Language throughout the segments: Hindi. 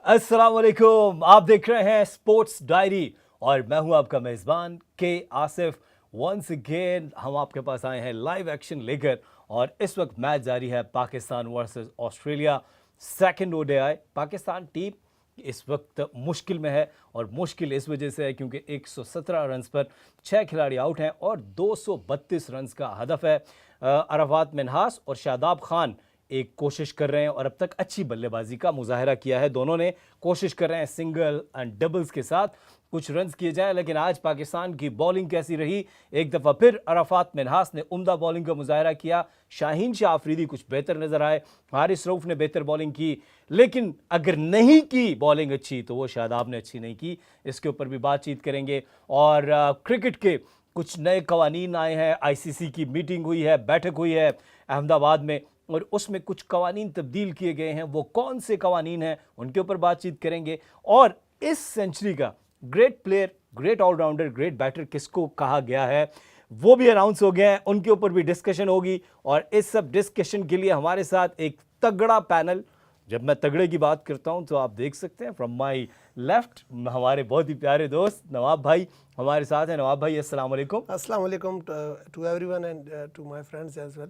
अस्सलाम वालेकुम। आप देख रहे हैं स्पोर्ट्स डायरी और मैं हूं आपका मेज़बान के आसिफ। वंस अगेन हम आपके पास आए हैं लाइव एक्शन लेकर और इस वक्त मैच जारी है Pakistan versus Australia. Second ODI Pakistan team इस वक्त मुश्किल में है और मुश्किल इस वजह से है क्योंकि 117 रन्स पर 6 खिलाड़ी आउट हैं और 232 रन्स का हदफ है। अरफात मिन्हास और शादाब खान एक कोशिश कर रहे हैं और अब तक अच्छी बल्लेबाजी का मुजाहरा किया है। दोनों ने कोशिश कर रहे हैं सिंगल एंड डबल्स के साथ कुछ रन्स किए जाएं, लेकिन आज पाकिस्तान की बॉलिंग कैसी रही। एक दफ़ा फिर अरफात मिन्हास ने उम्दा बॉलिंग का मुजाहरा किया, शाहीन शाह आफरीदी कुछ बेहतर नजर आए, हारिस रऊफ ने बेहतर बॉलिंग की, लेकिन अगर नहीं की बॉलिंग अच्छी तो वो शादाब ने अच्छी नहीं की। इसके ऊपर भी बातचीत करेंगे। और क्रिकेट के कुछ नए कवानीन आए हैं, आईसीसी की मीटिंग हुई है, बैठक हुई है अहमदाबाद में और उसमें कुछ कवानीन तब्दील किए गए हैं। वो कौन से कवानीन हैं उनके ऊपर बातचीत करेंगे। और इस सेंचुरी का great player, great allrounder, great batter किसको कहा गया है वो भी अनाउंस हो गया है, उनके ऊपर भी डिस्कशन होगी। और इस सब डिस्कशन के लिए हमारे साथ एक तगड़ा पैनल। जब मैं तगड़े की बात करता हूं तो आप देख सकते हैं फ्रॉम माय लेफ्ट हमारे बहुत ही प्यारे दोस्त नवाब भाई हमारे साथ हैं। नवाब भाई अस्सलाम वालेकुम। अस्सलाम वालेकुम to everyone and to my friends as well.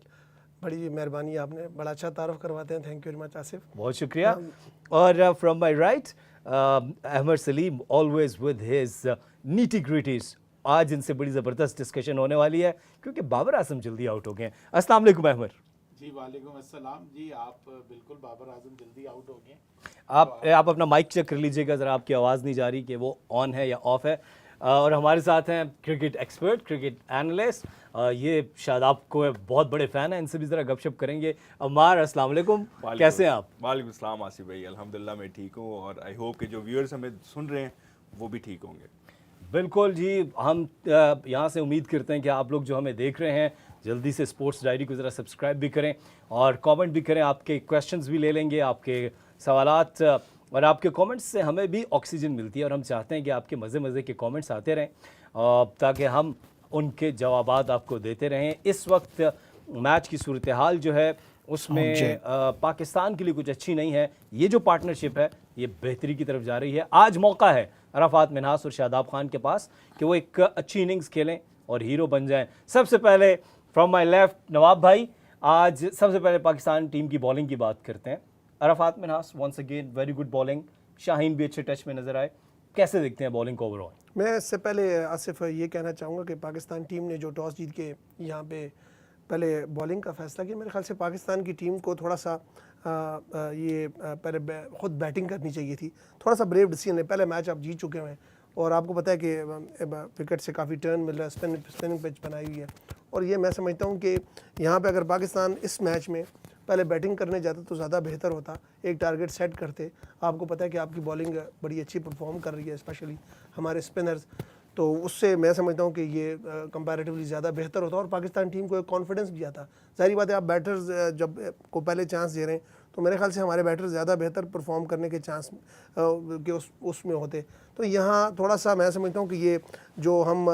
बड़ी मेहरबानी, आपने बड़ा अच्छा तारुफ करवाते हैं। Thank you very much Asif. बहुत शुक्रिया। और from my right Ahmad Saleem always with his nitty gritties. आज इनसे बड़ी ज़बरदस्त डिस्कशन होने वाली है क्योंकि बाबर आजम जल्दी आउट हो गए हैं। अस्सलाम वालेकुम अहमद जी। वालेकुम अस्सलाम जी। आप बिल्कुल बाबर आजम जल्दी आउट हो गए। आप अपना माइक चेक कर लीजिएगा ज़रा, आपकी आवाज़ नहीं जा रही कि वो ऑन है या ऑफ है। और हमारे साथ हैं क्रिकेट एक्सपर्ट, क्रिकेट एनालिस्ट, ये शादाब को बहुत बड़े फ़ैन हैं, इनसे भी ज़रा गपशप करेंगे। अम्मार अस्सलाम वालेकुम, कैसे हैं आप? वालेकुम सलाम आसिफ भाई, अल्हम्दुलिल्लाह मैं ठीक हूँ और आई होप कि जो व्यूअर्स हमें सुन रहे हैं वो भी ठीक होंगे। बिल्कुल जी। हम यहाँ से उम्मीद करते हैं कि आप लोग जो हमें देख रहे हैं जल्दी से स्पोर्ट्स डायरी को ज़रा सब्सक्राइब भी करें और कमेंट भी करें। आपके क्वेश्चंस भी ले लेंगे, आपके सवालात, और आपके कमेंट्स से हमें भी ऑक्सीजन मिलती है और हम चाहते हैं कि आपके मज़े मज़े के कमेंट्स आते रहें ताकि हम उनके जवाबात आपको देते रहें। इस वक्त मैच की सूरत हाल जो है उसमें पाकिस्तान के लिए कुछ अच्छी नहीं है। ये जो पार्टनरशिप है ये बेहतरी की तरफ जा रही है। आज मौका है अरफात मिन्हास और शादाब खान के पास कि वो एक अच्छी इनिंग्स खेलें और हीरो बन जाएं। सबसे पहले फ्रॉम माय लेफ्ट नवाब भाई, आज सबसे पहले पाकिस्तान टीम की बॉलिंग की बात करते हैं। Arafat Minhas once again very good bowling, Shaheen भी अच्छे टच में नजर आए। कैसे देखते हैं बॉलिंग को ओवरऑल? मैं इससे पहले आसिफ ये कहना चाहूँगा कि पाकिस्तान टीम ने जो टॉस जीत के यहाँ पे पहले बॉलिंग का फैसला किया, मेरे ख्याल से पाकिस्तान की टीम को थोड़ा सा पहले खुद बैटिंग करनी चाहिए थी। थोड़ा सा ब्रेव डिसीजन है। पहले मैच आप जीत चुके हैं और आपको पता है कि विकेट से काफ़ी टर्न मिल रहा है, स्पिनिंग पिच बनाई हुई है। और ये मैं समझता हूँ कि यहाँ पे अगर पाकिस्तान इस मैच में पहले बैटिंग करने जाता तो ज़्यादा बेहतर होता। एक टारगेट सेट करते। आपको पता है कि आपकी बॉलिंग बड़ी अच्छी परफॉर्म कर रही है, स्पेशली हमारे स्पिनर्स, तो उससे मैं समझता हूँ कि ये कंपैरेटिवली ज़्यादा बेहतर होता और पाकिस्तान टीम को एक कॉन्फिडेंस भी आता। ज़ाहिर बात है, आप बैटर्स जब को पहले चांस दे रहे हैं तो मेरे ख्याल से हमारे बैटर्स ज़्यादा बेहतर परफॉर्म करने के चांस के उसमें होते। तो यहाँ थोड़ा सा मैं समझता हूँ कि ये जो हम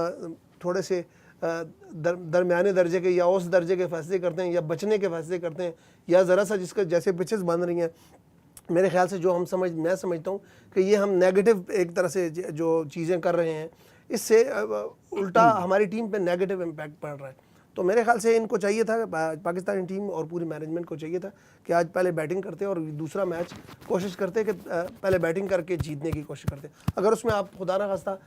थोड़े से दरमियाने दर्जे के या उस दर्जे के फैसले करते हैं या बचने के फैसले करते हैं या ज़रा सा जिसका जैसे पिचेस बन रही हैं, मेरे ख्याल से जो मैं समझता हूँ कि ये हम नेगेटिव एक तरह से जो चीज़ें कर रहे हैं, इससे उल्टा हमारी टीम पे नेगेटिव इम्पैक्ट पड़ रहा है। तो मेरे ख्याल से इनको चाहिए था, पाकिस्तानी टीम और पूरी मैनेजमेंट को चाहिए था कि आज पहले बैटिंग करते और दूसरा मैच कोशिश करते कि पहले बैटिंग करके जीतने की कोशिश करते। अगर उसमें आप खुदा ना खास्ता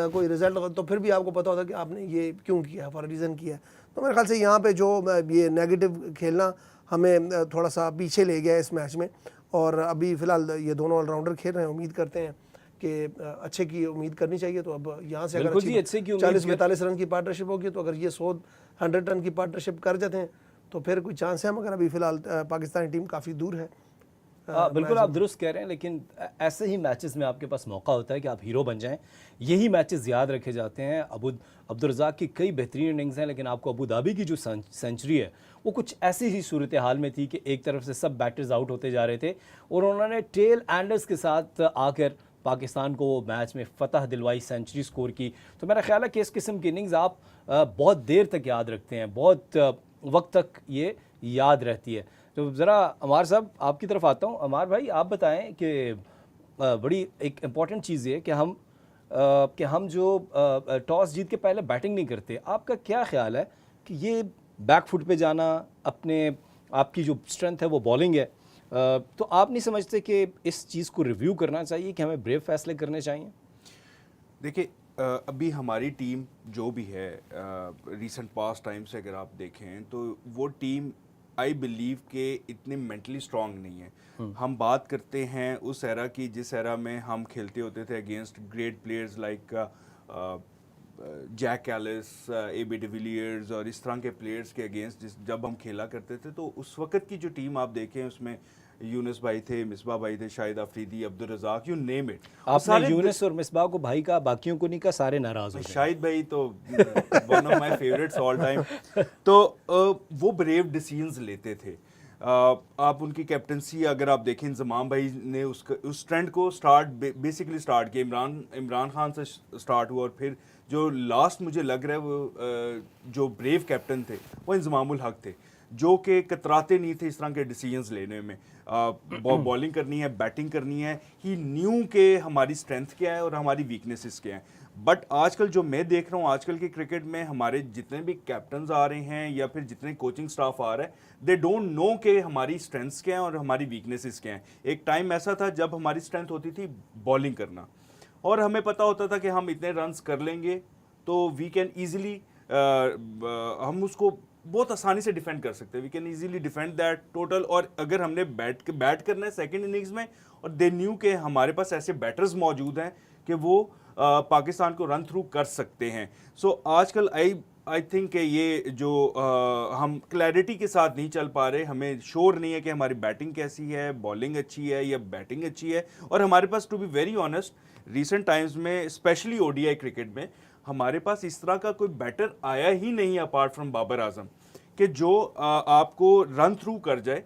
कोई रिजल्ट होता तो फिर भी आपको पता होता कि आपने ये क्यों किया, फॉर रीज़न किया। तो मेरे ख्याल से यहाँ पर जो ये नेगेटिव खेलना हमें थोड़ा सा पीछे ले गया इस मैच में। और अभी फ़िलहाल ये दोनों ऑलराउंडर खेल रहे हैं, उम्मीद करते हैं कि अच्छे की उम्मीद करनी चाहिए। तो अब यहाँ से अगर 40-45 रन की पार्टनरशिप होगी तो अगर ये 100 रन की पार्टनरशिप कर जाते हैं तो फिर कोई चांस है, मगर अभी फ़िलहाल पाकिस्तानी टीम काफ़ी दूर है। बिल्कुल आप दुरुस्त कह रहे हैं, लेकिन ऐसे ही मैचेस में आपके पास मौका होता है कि आप हीरो बन जाएं। यही मैचेस याद रखे जाते हैं। अब्दुल रज़ाक की कई बेहतरीन इनिंग्स हैं, लेकिन आपको अबू धाबी की जो सेंचुरी है वो कुछ ऐसी ही सूरत हाल में थी कि एक तरफ से सब बैटर्स आउट होते जा रहे थे और उन्होंने टेल एंडर्स के साथ आकर पाकिस्तान को वो मैच में फतह दिलवाई, सेंचुरी स्कोर की। तो मेरा ख्याल है कि इस किस्म की इनिंग्स आप बहुत देर तक याद रखते हैं, बहुत वक्त तक ये याद रहती है। तो ज़रा अमार साहब आपकी तरफ आता हूँ। अमार भाई आप बताएं कि बड़ी एक इम्पॉर्टेंट चीज़ ये है कि हम जो टॉस जीत के पहले बैटिंग नहीं करते। आपका क्या ख्याल है कि ये बैक फुट पे जाना, आपकी जो स्ट्रेंथ है वो बॉलिंग है, तो आप नहीं समझते कि इस चीज़ को रिव्यू करना चाहिए कि हमें ब्रेव फैसले करने चाहिए? देखिए अभी हमारी टीम जो भी है रीसेंट पास्ट टाइम से अगर आप देखें तो वो टीम आई बिलीव के इतने मेंटली स्ट्रांग नहीं है। हम बात करते हैं उस एरा की जिस एरा में हम खेलते होते थे against great players like Jacques Kallis, A B. De Villiers और इस तरह के प्लेयर्स के अगेंस्ट जब हम खेला करते थे तो उस वक्त की जो टीम आप देखें उसमें यूनुस भाई थे, मिसबा भाई थे, Shahid Afridi, Abdul Razzaq, you name it. आपने यूनुस और मिसबा को भाई का, बाकियों को नहीं कहा, सारे नाराज हो गए। शाहिद भाई तो one of my favourites all time. तो वो ब्रेव डिसीजंस लेते थे। आप उनकी कैप्टनसी अगर आप देखें, इंजमाम भाई ने उस ट्रेंड को बेसिकली स्टार्ट किया, इमरान खान से स्टार्ट हुआ और फिर जो लास्ट मुझे लग रहा है वो जो ब्रेव कैप्टन थे वो इंजमामुल हक थे, जो कि कतराते नहीं थे इस तरह के डिसीजंस लेने में। बॉलिंग करनी है, बैटिंग करनी है, ही न्यू के हमारी स्ट्रेंथ क्या है और हमारी वीकनेसेस क्या हैं। बट आजकल जो मैं देख रहा हूँ आजकल के क्रिकेट में हमारे जितने भी कैप्टन्स आ रहे हैं या फिर जितने कोचिंग स्टाफ आ रहा है, दे डोंट नो कि हमारी स्ट्रेंथ्स क्या हैं और हमारी वीकनेसेस क्या हैं। एक टाइम ऐसा था जब हमारी स्ट्रेंथ होती थी बॉलिंग करना और हमें पता होता था कि हम इतने रन्स कर लेंगे तो वी कैन ईजिली हम उसको बहुत आसानी से डिफेंड कर सकते हैं, we can easily defend that total. और अगर हमने बैट करना है सेकंड इनिंग्स में और दे न्यू के हमारे पास ऐसे बैटर्स मौजूद हैं कि वो पाकिस्तान को रन थ्रू कर सकते हैं। सो आजकल आई थिंक ये जो हम क्लैरिटी के साथ नहीं चल पा रहे, हमें श्योर नहीं है कि हमारी बैटिंग कैसी है, बॉलिंग अच्छी है या बैटिंग अच्छी है। और हमारे पास to be very honest recent times में स्पेशली ओडीआई क्रिकेट में हमारे पास इस तरह का कोई बैटर आया ही नहीं अपार्ट फ्रॉम बाबर आजम कि जो आपको रन थ्रू कर जाए।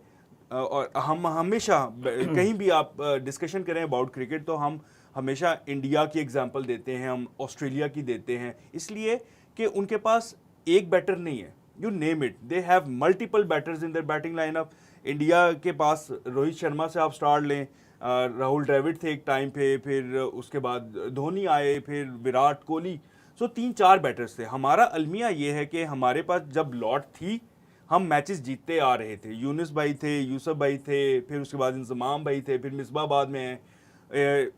और हम हमेशा कहीं भी आप डिस्कशन करें अबाउट क्रिकेट तो हम हमेशा इंडिया की एग्जांपल देते हैं, हम ऑस्ट्रेलिया की देते हैं, इसलिए कि उनके पास एक बैटर नहीं है, you name it, they have multiple batters in their batting lineup. India के पास रोहित शर्मा से आप स्टार्ट लें, राहुल द्रविड़ थे एक टाइम पे, फिर उसके बाद धोनी आए, फिर विराट कोहली। सो 3-4 बैटर्स थे। हमारा अलमिया ये है कि हमारे पास जब लॉट थी हम मैचेस जीतते आ रहे थे। यूनुस भाई थे, यूसुफ भाई थे, फिर उसके बाद इंजमाम भाई थे, फिर मिसबा बाद में है,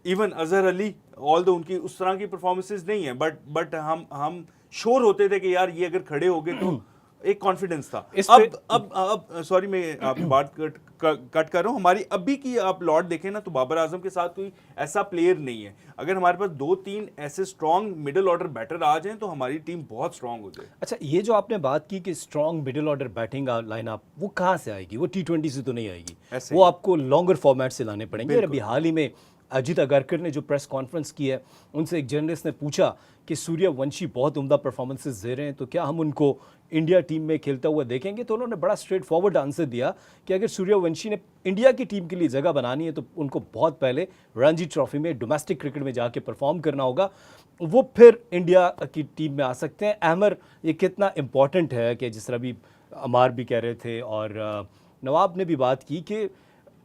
इवन अजहर अली, ऑल दो उनकी उस तरह की परफॉर्मेंसेस नहीं है बट हम श्योर होते थे कि यार ये अगर खड़े हो गए तो एक कॉन्फिडेंस था। अब सॉरी मैं आपकी बात कट कर रहा हूँ, हमारी अभी की आप लॉट देखें ना तो बाबर आजम के साथ कोई ऐसा प्लेयर नहीं है। अगर हमारे पास 2-3 ऐसे स्ट्रॉन्ग मिडिल ऑर्डर बैटर आ जाएं तो हमारी टीम बहुत स्ट्रॉन्ग हो जाए। अच्छा, ये जो आपने बात की कि strong middle order batting lineup, वो कहाँ से आएगी? वो T20 से तो नहीं आएगी, वो आपको लॉन्गर फॉर्मेट से लाने पड़ेंगे। और अभी हाल ही में अजित अगरकर ने जो प्रेस कॉन्फ्रेंस की है, उनसे एक जर्नलिस्ट ने पूछा कि सूर्यवंशी बहुत उम्दा परफॉर्मेंसेस दे रहे हैं तो क्या हम उनको इंडिया टीम में खेलता हुआ देखेंगे? तो उन्होंने बड़ा स्ट्रेट फॉरवर्ड आंसर दिया कि अगर सूर्यवंशी ने इंडिया की टीम के लिए जगह बनानी है तो उनको बहुत पहले रणजी ट्रॉफी में डोमेस्टिक क्रिकेट में जाके परफॉर्म करना होगा, वो फिर इंडिया की टीम में आ सकते हैं। अहमर, ये कितना इम्पॉर्टेंट है कि जिस तरह भी अमार भी कह रहे थे और नवाब ने भी बात की कि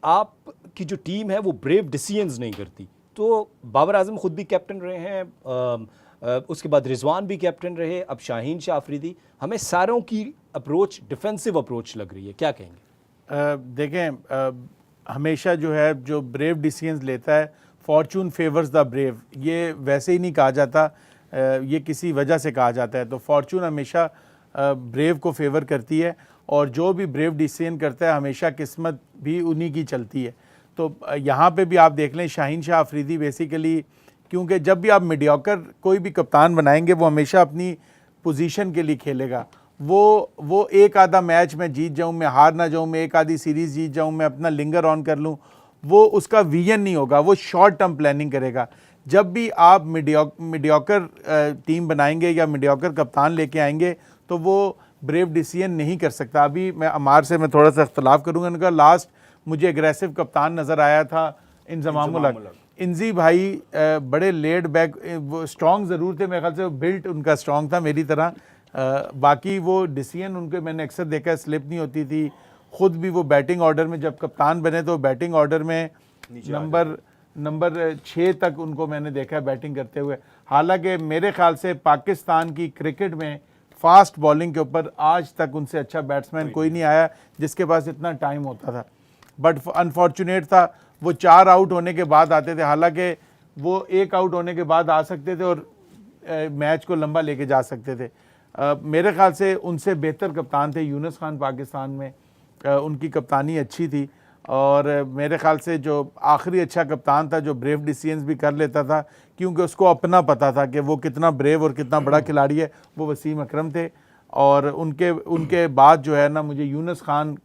आपकी जो टीम है वो ब्रेव डिसीजंस नहीं करती। तो बाबर आजम खुद भी कैप्टन रहे हैं, उसके बाद रिजवान भी कैप्टन रहे, अब शाहीन शाह अफरीदी, हमें सारों की अप्रोच डिफेंसिव अप्रोच लग रही है, क्या कहेंगे? देखें, हमेशा जो है जो ब्रेव डिसीजंस लेता है, फॉर्चून फेवर्स द ब्रेव, ये वैसे ही नहीं कहा जाता, ये किसी वजह से कहा जाता है। तो फॉर्चून हमेशा ब्रेव को फेवर करती है और जो भी ब्रेव डिसीजन करता है हमेशा किस्मत भी उन्हीं की चलती है। तो यहाँ पे भी आप देख लें, शाहीन शाह अफरीदी बेसिकली, क्योंकि जब भी आप मीडियोकर कोई भी कप्तान बनाएंगे वो हमेशा अपनी पोजीशन के लिए खेलेगा। वो एक आधा मैच में जीत जाऊं, मैं हार ना जाऊं, मैं एक आधी सीरीज़ जीत जाऊं, मैं अपना लिंगर ऑन कर लूं, वो उसका विजन नहीं होगा, वो शॉर्ट टर्म प्लानिंग करेगा। जब भी आप मीडियोकर टीम बनाएंगे या मीडियोकर कप्तान लेके आएंगे तो वो ब्रेव डिसीजन नहीं कर सकता। अभी मैं अमार से मैं थोड़ा सा इख्तलाफ करूँगा, उनका लास्ट मुझे एग्रेसिव कप्तान नज़र आया था इंजमामुल हक। इंजी भाई बड़े लेड बैक, वो स्ट्रॉन्ग ज़रूर थे, मेरे ख्याल से बिल्ट उनका स्ट्रॉन्ग था मेरी तरह, बाकी वो डिसीजन उनके मैंने अक्सर देखा स्लिप नहीं होती थी। ख़ुद भी वो बैटिंग ऑर्डर में जब कप्तान बने तो बैटिंग ऑर्डर में नंबर 6 तक उनको मैंने देखा है बैटिंग करते हुए। हालांकि मेरे ख्याल से पाकिस्तान की क्रिकेट में फास्ट बॉलिंग के ऊपर आज तक उनसे अच्छा बैट्समैन कोई नहीं आया जिसके पास इतना टाइम होता था। बट अनफॉर्चुनेट था, वो 4 आउट होने के बाद आते थे। हालांकि वो 1 आउट होने के बाद आ सकते थे और मैच को लंबा लेके जा सकते थे। मेरे ख्याल से उनसे बेहतर कप्तान थे यूनुस खान पाकिस्तान में, उनकी कप्तानी अच्छी थी। और मेरे ख्याल से जो आखिरी अच्छा कप्तान था जो ब्रेव डिसीजंस भी कर लेता था, क्योंकि उसको अपना पता था कि वो कितना ब्रेव और कितना बड़ा खिलाड़ी है, वो वसीम अकरम थे। और उनके बाद जो है ना, मुझे यूनुस खान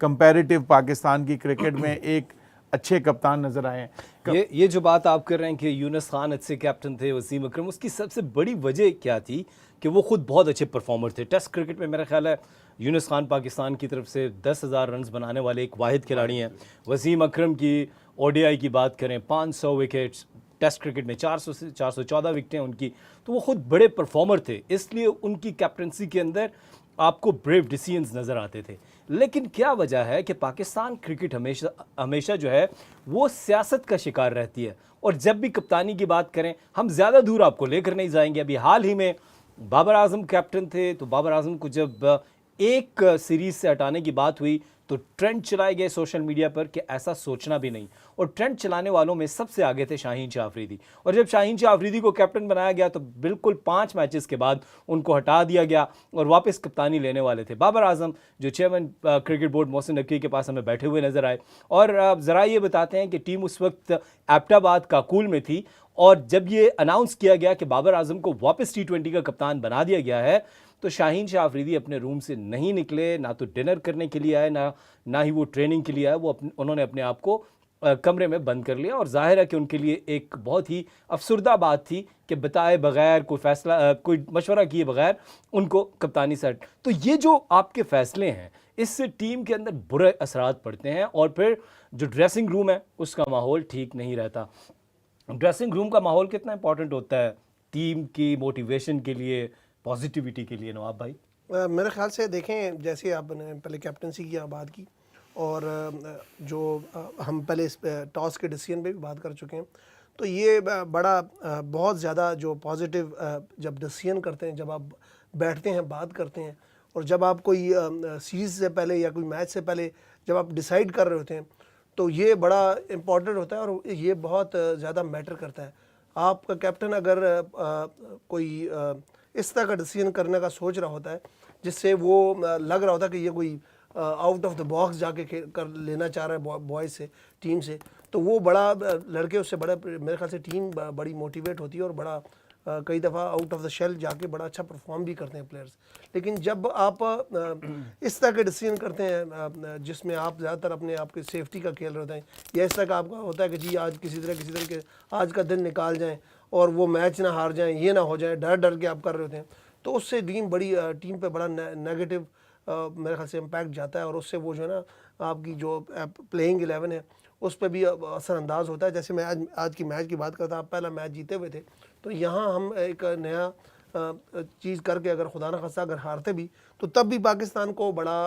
कंपैरेटिव पाकिस्तान की क्रिकेट में एक अच्छे कप्तान नज़र आए हैं। ये जो बात आप कर रहे हैं कि यूनुस खान अच्छे कैप्टन थे, वसीम अकरम, उसकी सबसे बड़ी वजह क्या थी कि वो खुद बहुत अच्छे परफॉर्मर थे। टेस्ट क्रिकेट में मेरा ख्याल है यूनुस खान पाकिस्तान की तरफ से 10,000 रन्स बनाने वाले एक वाहिद खिलाड़ी हैं। वसीम अकरम की ओडीआई की बात करें, 500 विकेट्स, टेस्ट क्रिकेट में 400 से 414 विकेटें उनकी, तो वो खुद बड़े परफॉर्मर थे। इसलिए उनकी कैप्टनसी के अंदर आपको ब्रेव डिसीजंस नज़र आते थे। लेकिन क्या वजह है कि पाकिस्तान क्रिकेट हमेशा जो है वो सियासत का शिकार रहती है। और जब भी कप्तानी की बात करें, हम ज़्यादा दूर आपको लेकर नहीं जाएंगे। अभी हाल ही में बाबर आजम कैप्टन थे, तो बाबर आजम को जब एक सीरीज़ से हटाने की बात हुई तो ट्रेंड चलाए गए सोशल मीडिया पर कि ऐसा सोचना भी नहीं। और ट्रेंड चलाने वालों में सबसे आगे थे शाहीन शाह अफरीदी। और जब शाहीन शाह अफरीदी को कैप्टन बनाया गया तो बिल्कुल 5 मैचेस के बाद उनको हटा दिया गया और वापस कप्तानी लेने वाले थे बाबर आजम, जो chairman cricket board Mohsin Naqvi के पास हमें बैठे हुए नजर आए। और ज़रा ये बताते हैं कि टीम उस वक्त एबटाबाद काकुल में थी, और जब ये अनाउंस किया गया कि बाबर आजम को वापस T20 का कप्तान बना दिया गया है, तो शाहीन शाह अफरीदी अपने रूम से नहीं निकले, ना तो डिनर करने के लिए आए, ना ही वो ट्रेनिंग के लिए आए। उन्होंने अपने आप को कमरे में बंद कर लिया। और जाहिर है कि उनके लिए एक बहुत ही अफसरदा बात थी कि बताए बगैर, कोई फैसला, कोई मशवरा किए बगैर उनको कप्तानी से तो ये जो आपके फैसले हैं, इससे टीम के अंदर बुरे असरात पड़ते हैं। और फिर जो ड्रेसिंग रूम है उसका माहौल ठीक नहीं रहता। ड्रेसिंग रूम का माहौल कितना इंपॉर्टेंट होता है टीम की मोटिवेशन के लिए, पॉजिटिविटी के लिए, नवाब भाई? मेरे ख्याल से देखें, जैसे आपने पहले कैप्टनसी की बात की और जो हम पहले इस टॉस के डिसीजन पे भी बात कर चुके हैं, तो ये बड़ा बहुत ज़्यादा जो पॉजिटिव जब डिसीजन करते हैं, जब आप बैठते हैं, बात करते हैं, और जब आप कोई सीरीज़ से पहले या कोई मैच से पहले जब आप डिसाइड कर रहे होते हैं, तो ये बड़ा इम्पॉर्टेंट होता है और ये बहुत ज़्यादा मैटर करता है। आपका कैप्टन अगर कोई इस तरह का डिसीजन करने का सोच रहा होता है जिससे वो लग रहा होता है कि ये कोई आउट ऑफ द बॉक्स जाके कर लेना चाह रहा है बॉयज़ से, टीम से, तो वो बड़ा लड़के उससे बड़ा, मेरे ख्याल से टीम बड़ी मोटिवेट होती है और बड़ा कई दफ़ा आउट ऑफ द शेल जाके बड़ा अच्छा परफॉर्म भी करते हैं प्लेयर्स। लेकिन जब आप इस तरह के डिसीजन करते हैं जिसमें आप ज़्यादातर अपने आप के सेफ्टी का खेल रहे होते हैं, या इस तरह का आपका होता है कि जी आज किसी तरह के आज का दिन निकाल जाएं और वो मैच ना हार जाएं, ये ना हो जाए, डर के आप कर रहे होते हैं, तो उससे टीम पे बड़ा नेगेटिव मेरे ख्याल से इम्पैक्ट जाता है। और उससे वो जो है ना, आपकी जो प्लेइंग 11 है उस पर भी असरअंदाज होता है। जैसे मैं आज की मैच की बात करता, आप पहला मैच जीते हुए थे, तो यहाँ हम एक नया चीज़ करके अगर खुदा न खास्ता अगर हारते भी, तो तब भी पाकिस्तान को बड़ा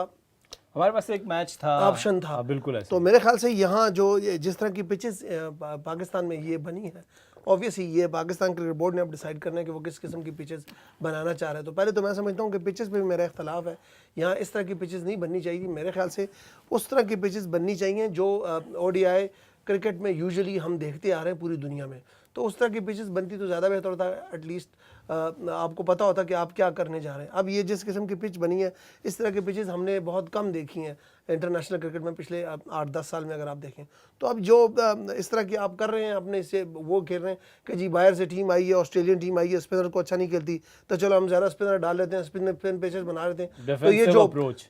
हमारे पास एक मैच था, ऑप्शन था। बिल्कुल ऐसे। तो मेरे ख्याल से यहाँ जो जिस तरह की पिचेस पाकिस्तान में ये बनी है, ऑब्वियसली ये पाकिस्तान क्रिकेट बोर्ड ने अब डिसाइड करना है कि वो किस किस्म की पिचेस बनाना चाह रहे हैं। तो पहले तो मैं समझता हूँ कि पिचेस पे भी मेरा इख्तलाफ है। यहाँ इस तरह की पिचेस नहीं बननी चाहिए। मेरे ख्याल से उस तरह की पिचेस बननी चाहिए जो ODI क्रिकेट में यूजुअली हम देखते आ रहे हैं पूरी दुनिया में। तो उस तरह की पिचेस बनती तो ज़्यादा बेहतर होता है, एटलीस्ट आपको पता होता कि आप क्या करने जा रहे हैं। अब ये जिस किस्म की पिच बनी है, इस तरह की पिचेस हमने बहुत कम देखी हैं इंटरनेशनल क्रिकेट में पिछले 8-10 साल में अगर आप देखें। तो अब जो इस तरह की आप कर रहे हैं, अपने से वो खेल रहे हैं कि जी बाहर से टीम आई है, ऑस्ट्रेलियन टीम आई है, स्पिनर को अच्छा नहीं खेलती, तो चलो हम ज़्यादा स्पिनर डाल लेते हैं, स्पिन पिचेस बना लेते हैं।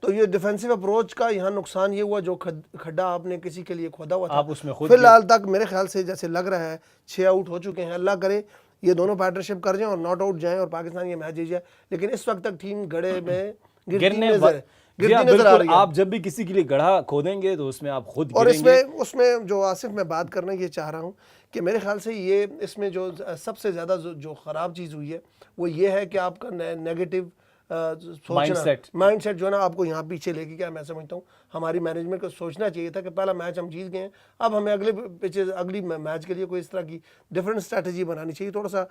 तो ये डिफेंसिव अप्रोच का यहाँ नुकसान ये हुआ, जो खड्डा आपने किसी के लिए खोदा हुआ था, फिलहाल तक मेरे ख्याल से जैसे लग रहा है 6 आउट हो चुके हैं। अल्लाह करे ये दोनों पार्टनरशिप कर जाएं और नॉट आउट जाएं और पाकिस्तान ये मैच जीत जाए। लेकिन इस वक्त तक टीम गड़े में गिरती नजर आ रही है। आप जब भी किसी के लिए गड्ढा खोदेंगे तो उसमें आप खुद और उसमें जो आसिफ मैं बात करना ये चाह रहा हूँ कि मेरे ख्याल से ये इसमें जो सबसे ज़्यादा जो ख़राब चीज़ हुई है वो ये है कि आपका नेगेटिव Mindset. माइंडसेट जो है ना आपको यहाँ पीछे लेके गया। मैं समझता हूँ हमारी मैनेजमेंट को सोचना चाहिए था कि पहला मैच हम जीत गए हैं, अब हमें अगली मैच के लिए कोई इस तरह की डिफरेंट स्ट्रैटेजी बनानी चाहिए। थोड़ा सा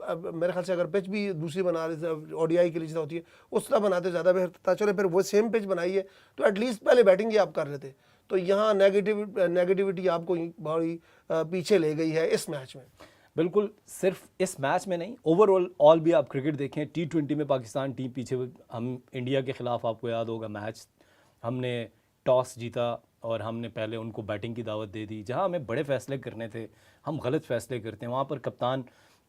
अब मेरे ख्याल से अगर पिच भी दूसरी बना रहे ओडीआई के लिए जितना होती है उस तरह बनाते ज़्यादा बेहतर था। चलो फिर वो सेम पिच बनाई है तो एटलीस्ट पहले बैटिंग ही आप कर रहे थे, तो यहाँ नेगेटिविटी आपको बड़ी पीछे ले गई है इस मैच में। बिल्कुल, सिर्फ इस मैच में नहीं, ओवरऑल ऑल भी आप क्रिकेट देखें, T20 में पाकिस्तान टीम पीछे, हम इंडिया के ख़िलाफ़ आपको याद होगा मैच, हमने टॉस जीता और हमने पहले उनको बैटिंग की दावत दे दी। जहां हमें बड़े फ़ैसले करने थे हम गलत फ़ैसले करते हैं। वहाँ पर कप्तान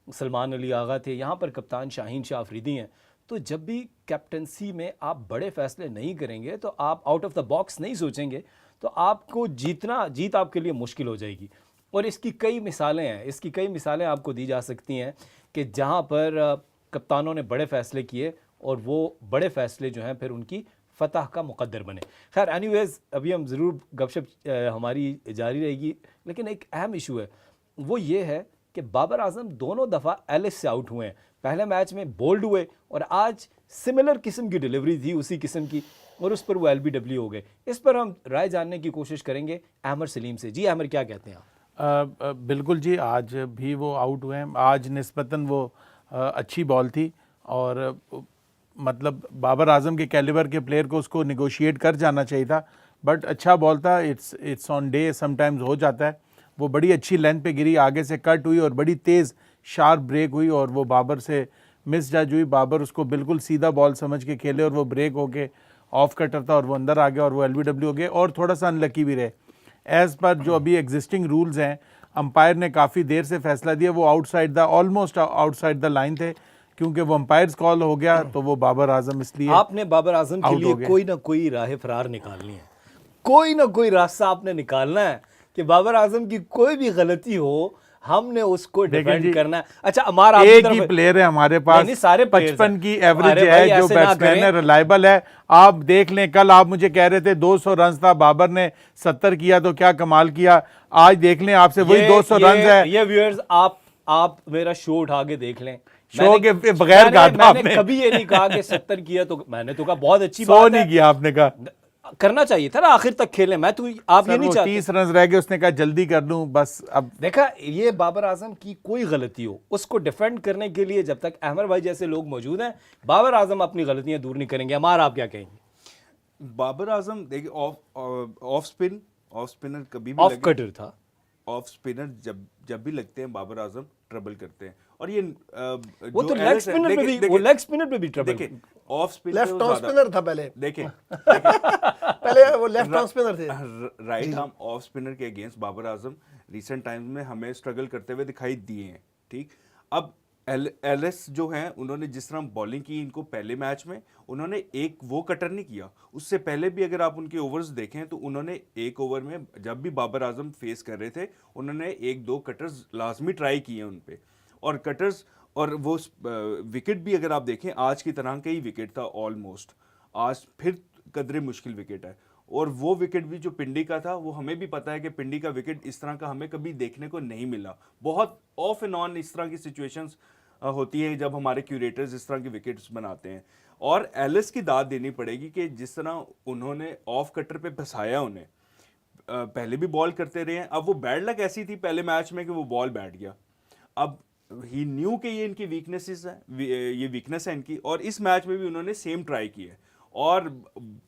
सलमान अली आगा थे, यहाँ पर कप्तान शाहीन शाह अफरीदी हैं। तो जब भी कैप्टनसी में आप बड़े फ़ैसले नहीं करेंगे तो आप आउट ऑफ द बॉक्स नहीं सोचेंगे तो आपको जीत आपके लिए मुश्किल हो जाएगी। और इसकी कई मिसालें हैं, इसकी कई मिसालें आपको दी जा सकती हैं कि जहां पर कप्तानों ने बड़े फ़ैसले किए और वो बड़े फ़ैसले जो हैं फिर उनकी फ़तह का मुक़द्दर बने। खैर एनीवेज़, अभी हम ज़रूर गपशप हमारी जारी रहेगी, लेकिन एक अहम इशू है, वो ये है कि बाबर आज़म दोनों दफ़ा एलिस से आउट हुए हैं। पहले मैच में बोल्ड हुए और आज सिमिलर किस्म की डिलीवरी थी उसी किस्म की और उस पर वो LBW हो गए। इस पर हम राय जानने की कोशिश करेंगे आमिर सलीम से। जी आमिर, क्या कहते हैं आप? बिल्कुल जी, आज भी वो आउट हुए हैं। आज निस्बतन वो अच्छी बॉल थी और मतलब बाबर आजम के कैलिबर के प्लेयर को उसको निगोशिएट कर जाना चाहिए था, बट अच्छा बॉल था। इट्स ऑन डे, समटाइम्स हो जाता है। वो बड़ी अच्छी लेंथ पे गिरी, आगे से कट हुई और बड़ी तेज़ शार्प ब्रेक हुई और वो बाबर से मिस जज हुई। बाबर उसको बिल्कुल सीधा बॉल समझ के खेले और वो ब्रेक होके ऑफ कटर था और वो अंदर आ गया और वो LBW हो गए और थोड़ा सा अनलकी भी रहे। एज़ पर जो अभी एग्जिस्टिंग रूल्स हैं, अंपायर ने काफ़ी देर से फैसला दिया, वो ऑलमोस्ट आउटसाइड द लाइन थे, क्योंकि वो अंपायर्स कॉल हो गया तो वो बाबर आजम इसलिए आपने बाबर आजम के लिए कोई ना कोई राह फरार निकालनी है, कोई ना कोई रास्ता आपने निकालना है कि बाबर आजम की कोई भी गलती हो हमने उसको डिफेंड करना है। अच्छा, हमारा एक ही प्लेयर है हमारे पास, नहीं, सारे 55 की एवरेज है, जो बैट्समैन है, रिलायबल है। आप देख लें, कल आप मुझे कह रहे थे 200 रन था, बाबर ने 70 किया तो क्या कमाल किया। आज देख लें, आपसे वही 200 रन है। ये व्यूअर्स, आप मेरा शो उठा के देख लें, शो के बगैर कहा था मैंने कभी ये नहीं कहा कि 70 किया तो मैंने तो कहा बहुत अच्छी बात है। 100 नहीं किया, आपने कहा करना चाहिए था ना, आखिर तक खेलें। मैं तो आप ये नहीं चाहते 30 रन रह गए, उसने कहा जल्दी कर लूं बस। अब देखा, ये बाबर आजम की कोई गलती हो उसको डिफेंड करने के लिए जब तक अहमद भाई जैसे लोग मौजूद हैं, बाबर आजम अपनी गलतियां दूर नहीं करेंगे। हमारा आप क्या कहेंगे? बाबर आजम देखिए, ऑफ स्पिनर कभी भी ऑफ कटर था, ऑफ स्पिनर जब भी लगते हैं बाबर आजम ट्रबल करते हैं। और ये वो तो लेग स्पिनर पे भी ट्रबल। देखिए, off spin left off spinner था पहले, देखिए पहले वो लेफ्ट ऑफ स्पिनर थे। राइट आर्म ऑफ स्पिनर के against Babar Azam recent times में हमें स्ट्रगल करते हुए दिखाई दिए हैं। ठीक, अब एलएस जो हैं, उन्होंने जिस तरह बॉलिंग की इनको पहले मैच में, उन्होंने एक वो कटर नहीं किया। उससे पहले भी अगर आप उनके ओवर्स देखें तो उन्होंने एक ओवर में जब भी बाबर आजम फेस कर रहे थे, उन्होंने 1-2 कटर्स लाजमी ट्राई किए उन पे, और कटर्स और वो विकेट भी अगर आप देखें आज की तरह का ही विकेट था ऑलमोस्ट। आज फिर कदरे मुश्किल विकेट है, और वो विकेट भी जो पिंडी का था, वो हमें भी पता है कि पिंडी का विकेट इस तरह का हमें कभी देखने को नहीं मिला। बहुत ऑफ एंड ऑन इस तरह की सिचुएशंस होती है जब हमारे क्यूरेटर्स इस तरह की विकेट्स बनाते हैं। और एलिस की दाद देनी पड़ेगी कि जिस तरह उन्होंने ऑफ कटर पे फंसाया उन्हें, पहले भी बॉल करते रहे हैं। अब वो बैड लक ऐसी थी पहले मैच में कि वो बॉल बैठ गया। अब ही न्यू कि ये इनकी वीकनेसेस है, ये वीकनेस है इनकी, और इस मैच में भी उन्होंने सेम ट्राई की है। और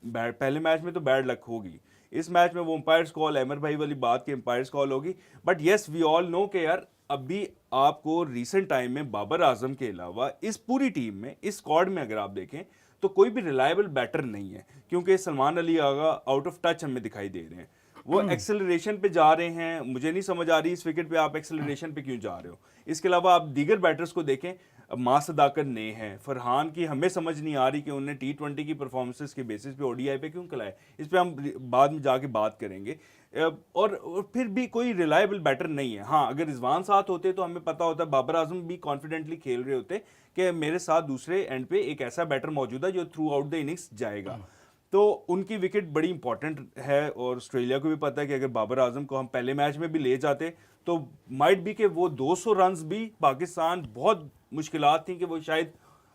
पहले मैच में तो बैड लक होगी, इस मैच में वो अंपायर्स कॉल, अमर भाई वाली बात की अंपायर्स कॉल होगी। But yes, we all know कि यार अभी आपको रिसेंट टाइम में बाबर आजम के अलावा इस पूरी टीम में, इस स्क्वाड में अगर आप देखें तो कोई भी रिलायबल बैटर नहीं है, क्योंकि Salman Ali Agha out of touch हमें दिखाई दे रहे हैं। वो एक्सेलरेशन पे जा रहे हैं, मुझे नहीं समझ आ रही इस विकेट पे आप एक्सेलरेशन पे क्यों जा रहे हो। इसके अलावा आप दीगर बैटर्स को देखें, मां सदाकत ने है, फरहान की हमें समझ नहीं आ रही कि उन्हें T20 की परफॉर्मेंसेस के बेसिस पे ODI पे क्यों खिलाए। इस पे हम बाद में जाके बात करेंगे। और फिर भी कोई रिलायबल बैटर नहीं है। हाँ, अगर रिजवान साथ होते तो हमें पता होता, बाबर आजम भी कॉन्फिडेंटली खेल रहे होते कि मेरे साथ दूसरे एंड पे एक ऐसा बैटर मौजूद है जो थ्रू आउट द इनिंग्स जाएगा। तो उनकी विकेट बड़ी इंपॉर्टेंट है, और ऑस्ट्रेलिया को भी पता है कि अगर बाबर आजम को हम पहले मैच में भी ले जाते तो माइट भी कि वो 200 रन्स भी पाकिस्तान बहुत मुश्किलात थी कि वो शायद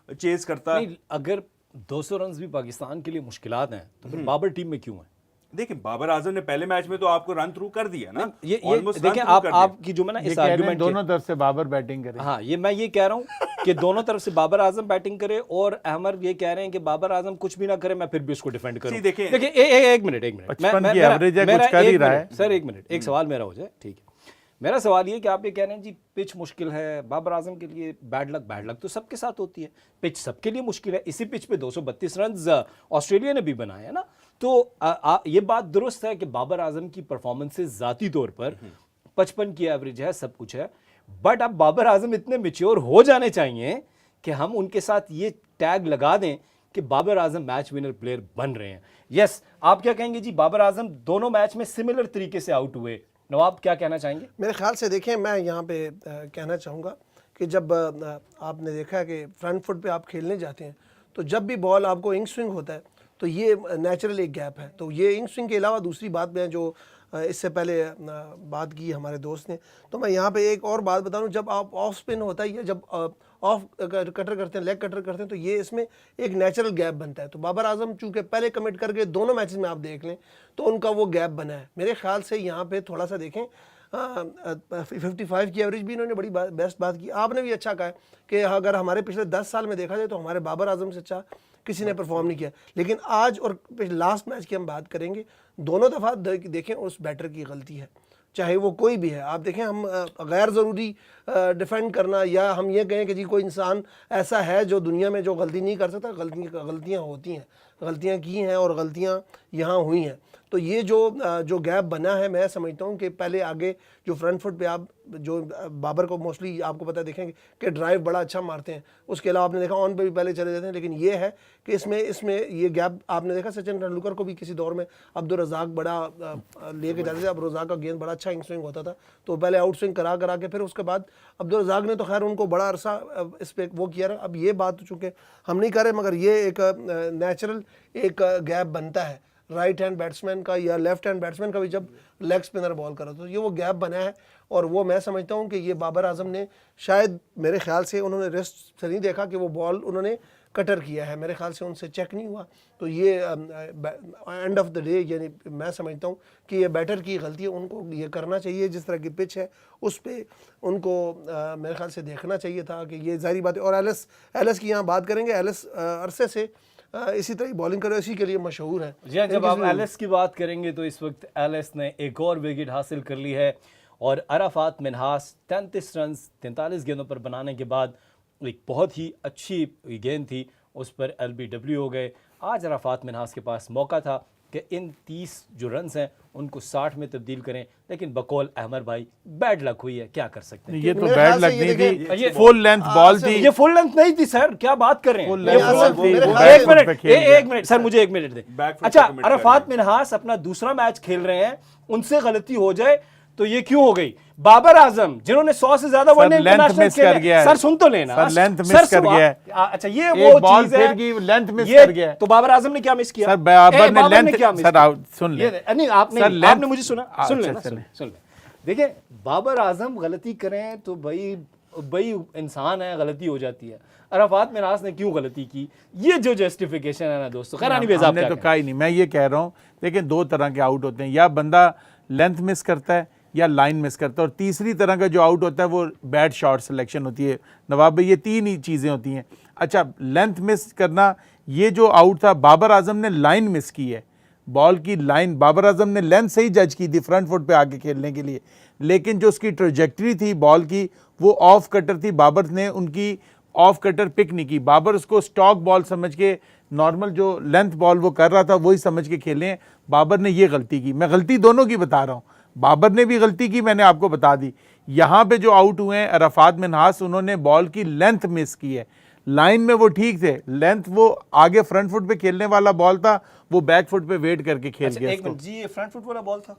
चेज करता। नहीं, अगर 200 रन भी पाकिस्तान के लिए मुश्किलात हैं, तो फिर बाबर टीम में क्यों है? देखिए बाबर आजम ने पहले मैच में तो आपको रन थ्रू कर दिया ना, ये Almost देखिए, run through कर दिया। आपकी जो मैं ना ये इस कह रहे हैं आर्गुमेंट दोनों तरफ से बाबर बैटिंग करे। हाँ, ये मैं ये कह रहा हूँ कि दोनों तरफ से बाबर आजम बैटिंग करे, और अहमद ये कह रहे हैं कि बाबर आजम कुछ भी ना करे, मैं फिर भी उसको डिफेंड करूँ। देखिए- देखिए एक मिनट 55 की average है, कुछ कर ही रहा है। सर, एक मिनट, एक सवाल मेरा हो जाए, ठीक है। मेरा सवाल ये कि आप ये कह रहे हैं जी पिच मुश्किल है, बाबर आजम के लिए बैड लक तो सबके साथ होती है, पिच सबके लिए मुश्किल है। इसी पिच पे 232 रन ऑस्ट्रेलिया ने भी बनाए हैं ना, तो ये बात दुरुस्त है कि बाबर आजम की परफॉर्मेंसेज जाती तौर पर 55 की एवरेज है, सब कुछ है, बट अब बाबर आजम इतने मेच्योर हो जाने चाहिए कि हम उनके साथ ये टैग लगा दें कि Babar Azam match winner player बन रहे हैं। यस, आप क्या कहेंगे जी? बाबर आजम दोनों मैच में सिमिलर तरीके से आउट हुए, नवाब क्या कहना चाहेंगे? मेरे ख्याल से देखें, मैं यहाँ पे कहना चाहूँगा कि जब आपने देखा है कि फ्रंट फुट पे आप खेलने जाते हैं, तो जब भी बॉल आपको इंग स्विंग होता है तो ये नेचुरल एक गैप है। तो ये इंग स्विंग के अलावा दूसरी बात में जो इससे पहले बात की हमारे दोस्त ने, तो मैं यहाँ पे एक और बात बता दूँ, जब आप ऑफ स्पिन होता है या जब ऑफ कटर करते हैं, लेग कटर करते हैं, तो ये इसमें एक नेचुरल गैप बनता है। तो बाबर आजम चूँकि पहले कमिट करके दोनों मैचेस में आप देख लें तो उनका वो गैप बना है। मेरे ख्याल से यहाँ पे थोड़ा सा देखें, 55 की एवरेज भी इन्होंने बड़ी बेस्ट बात की। आपने भी अच्छा कहा है कि अगर हमारे पिछले 10 साल में देखा जाए तो हमारे बाबर आजम से अच्छा किसी ने परफॉर्म नहीं किया। लेकिन आज और लास्ट मैच की हम बात करेंगे, दोनों दफ़ा देखें उस बैटर की गलती है, चाहे वो कोई भी है। आप देखें, हम गैर ज़रूरी डिफेंड करना, या हम ये कहें कि जी कोई इंसान ऐसा है जो दुनिया में जो गलती नहीं कर सकता, गलतियाँ होती हैं, गलतियाँ की हैं और गलतियाँ यहाँ हुई हैं। तो ये जो गैप बना है, मैं समझता हूँ कि पहले आगे जो फ्रंट फुट पे आप जो बाबर को मोस्टली आपको पता है देखेंगे कि ड्राइव बड़ा अच्छा मारते हैं, उसके अलावा आपने देखा ऑन पे भी पहले चले जाते हैं। लेकिन ये है कि इसमें ये गैप आपने देखा, सचिन तेंदुलकर को भी किसी दौर में अब्दुल रज़ाक बड़ा लेके जाते थे, अब्दुल रज़ाक का गेंद बड़ा अच्छा इन स्विंग होता था, तो पहले आउट स्विंग करा के फिर उसके बाद अब्दुल रज़ाक ने तो खैर उनको बड़ा अरसा इस पर वो किया रहा। अब ये बात तो चूँकि हम नहीं कर रहे, मगर ये एक नेचुरल एक गैप बनता है राइट हैंड बैट्समैन का या लेफ्ट हैंड बैट्समैन का भी जब लेग स्पिनर बॉल करा, तो ये वो गैप बना है। और वो मैं समझता हूँ कि ये बाबर आजम ने शायद, मेरे ख्याल से उन्होंने रिस्ट से नहीं देखा कि वो बॉल उन्होंने कटर किया है, मेरे ख्याल से उनसे चेक नहीं हुआ। तो ये एंड ऑफ द डे यानी मैं समझता हूँ कि ये बैटर की गलती है, उनको ये करना चाहिए, जिस तरह की पिच है उस पर उनको मेरे ख्याल से देखना चाहिए था कि ये ज़ाहिर बात है। और एलिस की यहाँ बात करेंगे, एलिस अरसे से इसी तरह बॉलिंग करे, इसी के लिए मशहूर है। जी हाँ, जब आप एलिस की बात करेंगे तो इस वक्त एलिस ने एक और विकेट हासिल कर ली है, और अराफात मिन्हास 33 रन 43 गेंदों पर बनाने के बाद एक बहुत ही अच्छी गेंद थी, उस पर LBW हो गए। आज अराफात मिन्हास के पास मौका था कि इन 30 जो रन्स हैं उनको 60 में तब्दील करें, लेकिन बकौल अहमद भाई बैड लक हुई है, क्या कर सकते हैं? ये तो मेरे बैड ख्याल से लग ये नहीं देखें, थी, फुल लेंथ बॉल थी। ये फुल लेंथ नहीं थी सर, क्या बात कर रहे हैं? Full ये length full ball length थी, थी। वो back एक foot मिनट, पे खेल गया। एक मिनट सर, मुझे एक मिनट दें। Back foot अच्छा, पे commit अराफात कर मिन्हास अपना दूसरा मैच खेल रहे हैं, उनसे गलती हो जाए तो ये क्यों हो गई? बाबर आजम जिन्होंने 100 से ज्यादा वनडे लेंथ इंटरनेशनल मिस कर गया है। सर सुन तो लेना सर लेंथ मिस सर, कर गया है। अच्छा, ये एक वो बॉल चीज है, फिर की लेंथ मिस ये कर गया है। तो बाबर आजम ने क्या मिस किया? सर बाबर ने लेंथ, क्या मिस सर किया? सुन ले, ये नहीं, आपने सर, लेंथ- आपने मुझे सुना, सुन अच्छा, लेना, चलें। सुन ले। देखिए, बाबर आजम गलती करें तो भाई इंसान है, गलती हो जाती है। अराफात मिन्हास ने क्यों गलती की, ये जो जस्टिफिकेशन है ना दोस्तों, खैरानी बेज़ाब हमने तो कहा ही नहीं। मैं ये कह रहा हूँ, देखिए दो तरह के आउट होते हैं, या बंदा लेंथ मिस करता है या लाइन मिस करता है, और तीसरी तरह का जो आउट होता है वो बैड शॉट सिलेक्शन होती है। नवाब भाई, ये तीन ही चीज़ें होती हैं। अच्छा, लेंथ मिस करना, ये जो आउट था, बाबर आजम ने लाइन मिस की है, बॉल की लाइन। बाबर आजम ने लेंथ सही जज की थी फ्रंट फुट पे आके खेलने के लिए, लेकिन जो उसकी ट्रजेक्टरी थी बॉल की वो ऑफ कटर थी। बाबर ने उनकी ऑफ कटर पिक नहीं की। बाबर उसको स्टॉक बॉल समझ के, नॉर्मल जो लेंथ बॉल वो कर रहा था वही समझ के खेले हैं। बाबर ने ये गलती की। मैं गलती दोनों की बता रहा हूँ, बाबर ने भी गलती की, मैंने आपको बता दी। यहाँ पे जो आउट हुए हैं अराफात मिन्हास, उन्होंने बॉल की लेंथ मिस की है। लाइन में वो ठीक थे, लेंथ वो आगे फ्रंट फुट पे खेलने वाला बॉल था, वो बैक फुट पे वेट करके खेल अच्छा, गया एक इसको। मिनट जी, ये फ्रंट फुट वाला बॉल था?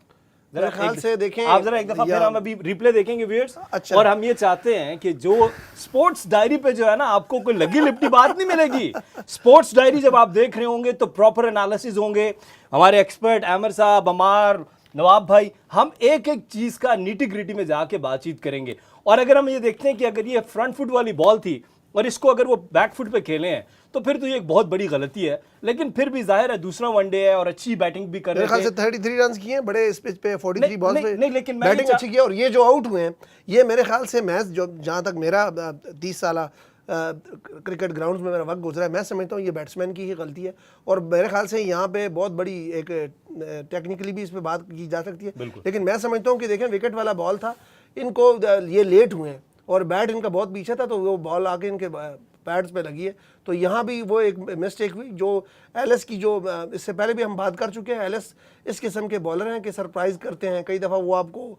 मेरे ख्याल से देखें, आप जरा एक दफा फिर हम अभी रिप्ले देखेंगे व्यूअर्स। अच्छा। और हम ये चाहते हैं कि जो स्पोर्ट्स डायरी पे जो है ना, आपको कोई लगी लिपटी बात नहीं मिलेगी। स्पोर्ट्स डायरी जब आप देख रहे होंगे तो प्रॉपर एनालिसिस होंगे, हमारे एक्सपर्ट अमर साहब, अमार, नवाब भाई, हम एक एक चीज का नीटी ग्रिटी में जाके बातचीत करेंगे। और अगर हम ये देखते हैं कि अगर ये फ्रंट फुट वाली बॉल थी और इसको अगर वो बैक फुट पे खेले हैं तो फिर तो ये एक बहुत बड़ी गलती है। लेकिन फिर भी जाहिर है दूसरा वनडे है और अच्छी बैटिंग भी कर मेरे रहे ख्याल थे। से 33 रन किए हैं बड़े इस पिच पे, 43 नहीं, बॉल्स पे नहीं, लेकिन मैं बैटिंग ये अच्छी की है। और ये जो आउट हुए हैं, ये मेरे ख्याल से मैच जो जहाँ तक मेरा 30 साल क्रिकेट ग्राउंड्स में मेरा वक्त गुजरा है, मैं समझता हूँ ये बैट्समैन की ही गलती है। और मेरे ख्याल से यहाँ पे बहुत बड़ी एक टेक्निकली भी इस पे बात की जा सकती है, लेकिन मैं समझता हूँ कि देखें विकेट वाला बॉल था, इनको ये लेट हुए हैं और बैट इनका बहुत पीछे था, तो वो बॉल आके इनके पैड्स पे लगी है। तो यहाँ भी वो एक मिस्टेक हुई जो एलिस की, जो इससे पहले भी हम बात कर चुके हैं, एलिस इस किस्म के बॉलर हैं कि सरप्राइज करते हैं। कई दफ़ा वो आपको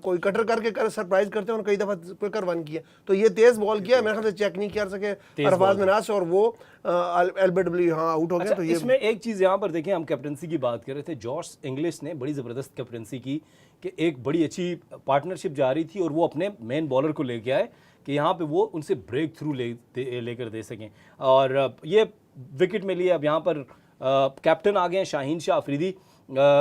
कोई कटर करके सरप्राइज करते हैं और कई दफ़ा क्विकर वन किया। तो ये तेज़ बॉल किया, मेरे ख्याल से चेक नहीं कर सके अरफाज मिनाज से और वो एल्बर्टली हाँ आउट हो गया। अच्छा, तो ये इसमें एक चीज़ यहाँ पर देखें, हम कैप्टनसी की बात कर रहे थे, जॉर्ज इंग्लिश ने बड़ी ज़बरदस्त कैप्टनसी की कि एक बड़ी अच्छी पार्टनरशिप जा रही थी और वो अपने मेन बॉलर को लेके आए कि यहाँ पे वो उनसे ब्रेक थ्रू लेकर दे सकें। और ये विकेट में लिए अब यहाँ पर कैप्टन आ गए हैं शाहीन शाह अफरीदी,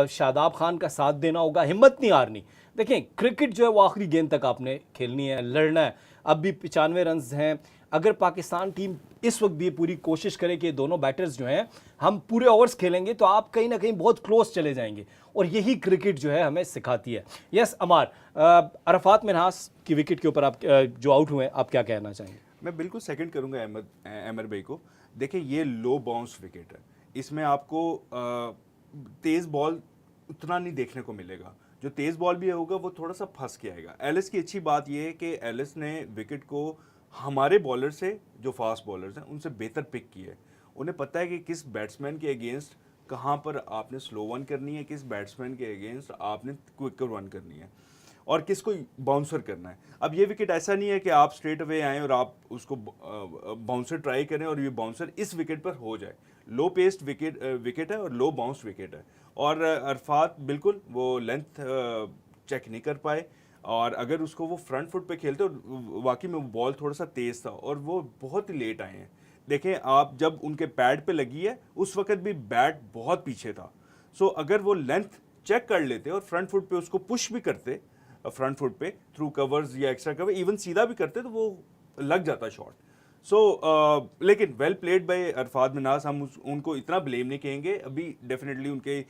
शादाब खान का साथ देना होगा, हिम्मत नहीं हारनी। देखें क्रिकेट जो है वो आखिरी गेंद तक आपने खेलनी है, लड़ना है। अब भी 95 रन हैं। अगर पाकिस्तान टीम इस वक्त भी पूरी कोशिश करे कि दोनों बैटर्स जो हैं हम पूरे ओवर्स खेलेंगे तो आप कहीं ना कहीं बहुत क्लोज चले जाएंगे, और यही क्रिकेट जो है हमें सिखाती है। यस अमार, अरफात मिन्हास की विकेट के ऊपर आप जो आउट हुए आप क्या कहना चाहेंगे? मैं बिल्कुल सेकंड करूंगा अमर भाई को। देखिए ये लो बाउंस विकेट है, इसमें आपको तेज़ बॉल उतना नहीं देखने को मिलेगा। जो तेज़ बॉल भी होगा वो थोड़ा सा फंस के आएगा। एलिस की अच्छी बात ये है कि एलिस ने विकेट को हमारे बॉलर से, जो फास्ट बॉलर्स हैं उनसे बेहतर पिक किया है। उन्हें पता है कि किस बैट्समैन के अगेंस्ट कहाँ पर आपने स्लो वन करनी है, किस बैट्समैन के अगेंस्ट आपने क्विकर वन करनी है और किसको बाउंसर करना है। अब ये विकेट ऐसा नहीं है कि आप स्ट्रेट अवे आएँ और आप उसको बाउंसर ट्राई करें और ये बाउंसर इस विकेट पर हो जाए। लो पेस्ड विकेट है और लो बाउंस विकेट है। और अरफात बिल्कुल वो लेंथ चेक नहीं कर पाए, और अगर उसको वो फ्रंट फुट पे खेलते और वाकई में वो बॉल थोड़ा सा तेज़ था और वो बहुत ही लेट आए हैं। देखें आप जब उनके पैड पे लगी है उस वक्त भी बैट बहुत पीछे था। सो अगर वो लेंथ चेक कर लेते और फ्रंट फुट पे उसको पुश भी करते, फ्रंट फुट पे थ्रू कवर्स या एक्स्ट्रा कवर, इवन सीधा भी करते तो वो लग जाता शॉट। सो लेकिन well played by Arfat Minhas, हम उनको इतना ब्लेम नहीं कहेंगे। अभी डेफिनेटली उनके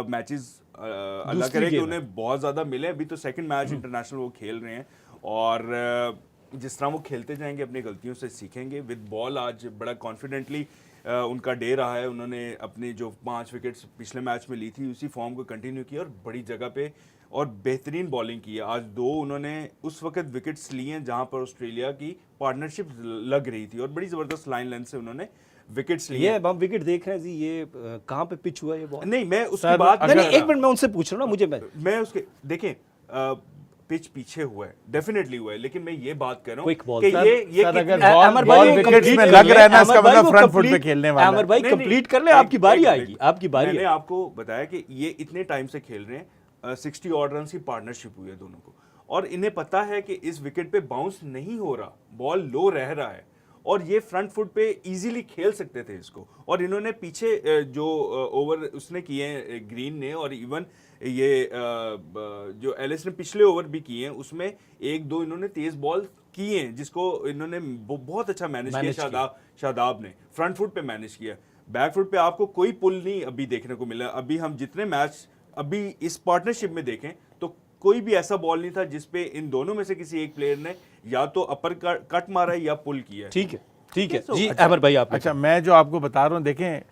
मैचेस अल्लाह करे कि उन्हें बहुत ज़्यादा मिले। अभी तो सेकंड मैच इंटरनेशनल वो खेल रहे हैं और जिस तरह वो खेलते जाएंगे अपनी गलतियों से सीखेंगे। विद बॉल आज बड़ा कॉन्फिडेंटली उनका डे रहा है। उन्होंने अपनी जो 5 विकेट्स पिछले मैच में ली थी उसी फॉर्म को कंटिन्यू किया और बड़ी जगह पे और बेहतरीन बॉलिंग की है। आज 2 उन्होंने उस वक्त विकेट्स लिए हैं जहां पर ऑस्ट्रेलिया की पार्टनरशिप लग रही थी और बड़ी ज़बरदस्त लाइन लेंथ से उन्होंने विकेट्स लिए। ये हम विकेट देख रहे हैं जी, ये कहाँ पे पिच हुआ ये बॉल? नहीं मैं उसकी बात नहीं, एक मिनट मैं उनसे पूछ रहा हूँ ना, मुझे मैं उसके देखें पिच पीछे हुआ है, डेफिनेटली हुआ है, लेकिन मैं ये बात कर रहा हूँ क्विक बॉल कि सर, ये सर, कितनी- अगर अमर भाई बॉल वो विकेट्स complete में कर लग ले, रहा है ना, अमर इसका भाई मतलब वो फ्रंट फुट पे complete- खेलने वाला अमर भाई नहीं, नहीं, कंप्लीट कर ले, आपकी बारी एक आएगी, मिनट। आपकी बारी मैंने है। आपको बताया कि ये इतने टाइम से खेल रहे हैं, 60 ऑड रन की पार्टनरशिप हुई है दोनों को, और इन्हें पता है कि इस विकेट पे बाउंस नहीं हो रहा, बॉल लो रह रहा है और ये फ्रंट फुट पे इजीली खेल सकते थे इसको। और इन्होंने पीछे जो ओवर उसने किए हैं ग्रीन ने, और इवन ये जो एलिस ने पिछले ओवर भी किए हैं उसमें 1-2 इन्होंने तेज बॉल किए हैं जिसको इन्होंने बहुत अच्छा मैनेज किया। शादाब ने फ्रंट फुट पे मैनेज किया, बैक फुट पे आपको कोई पुल नहीं अभी देखने को मिला। अभी हम जितने मैच अभी इस पार्टनरशिप में देखें तो कोई भी ऐसा बॉल नहीं था जिसपे इन दोनों में से किसी एक प्लेयर ने या तो अपर कट मारा है या पुल किया है। ठीक है जी। अमर भाई आप अच्छा, मैं जो आपको बता रहा हूँ, देखें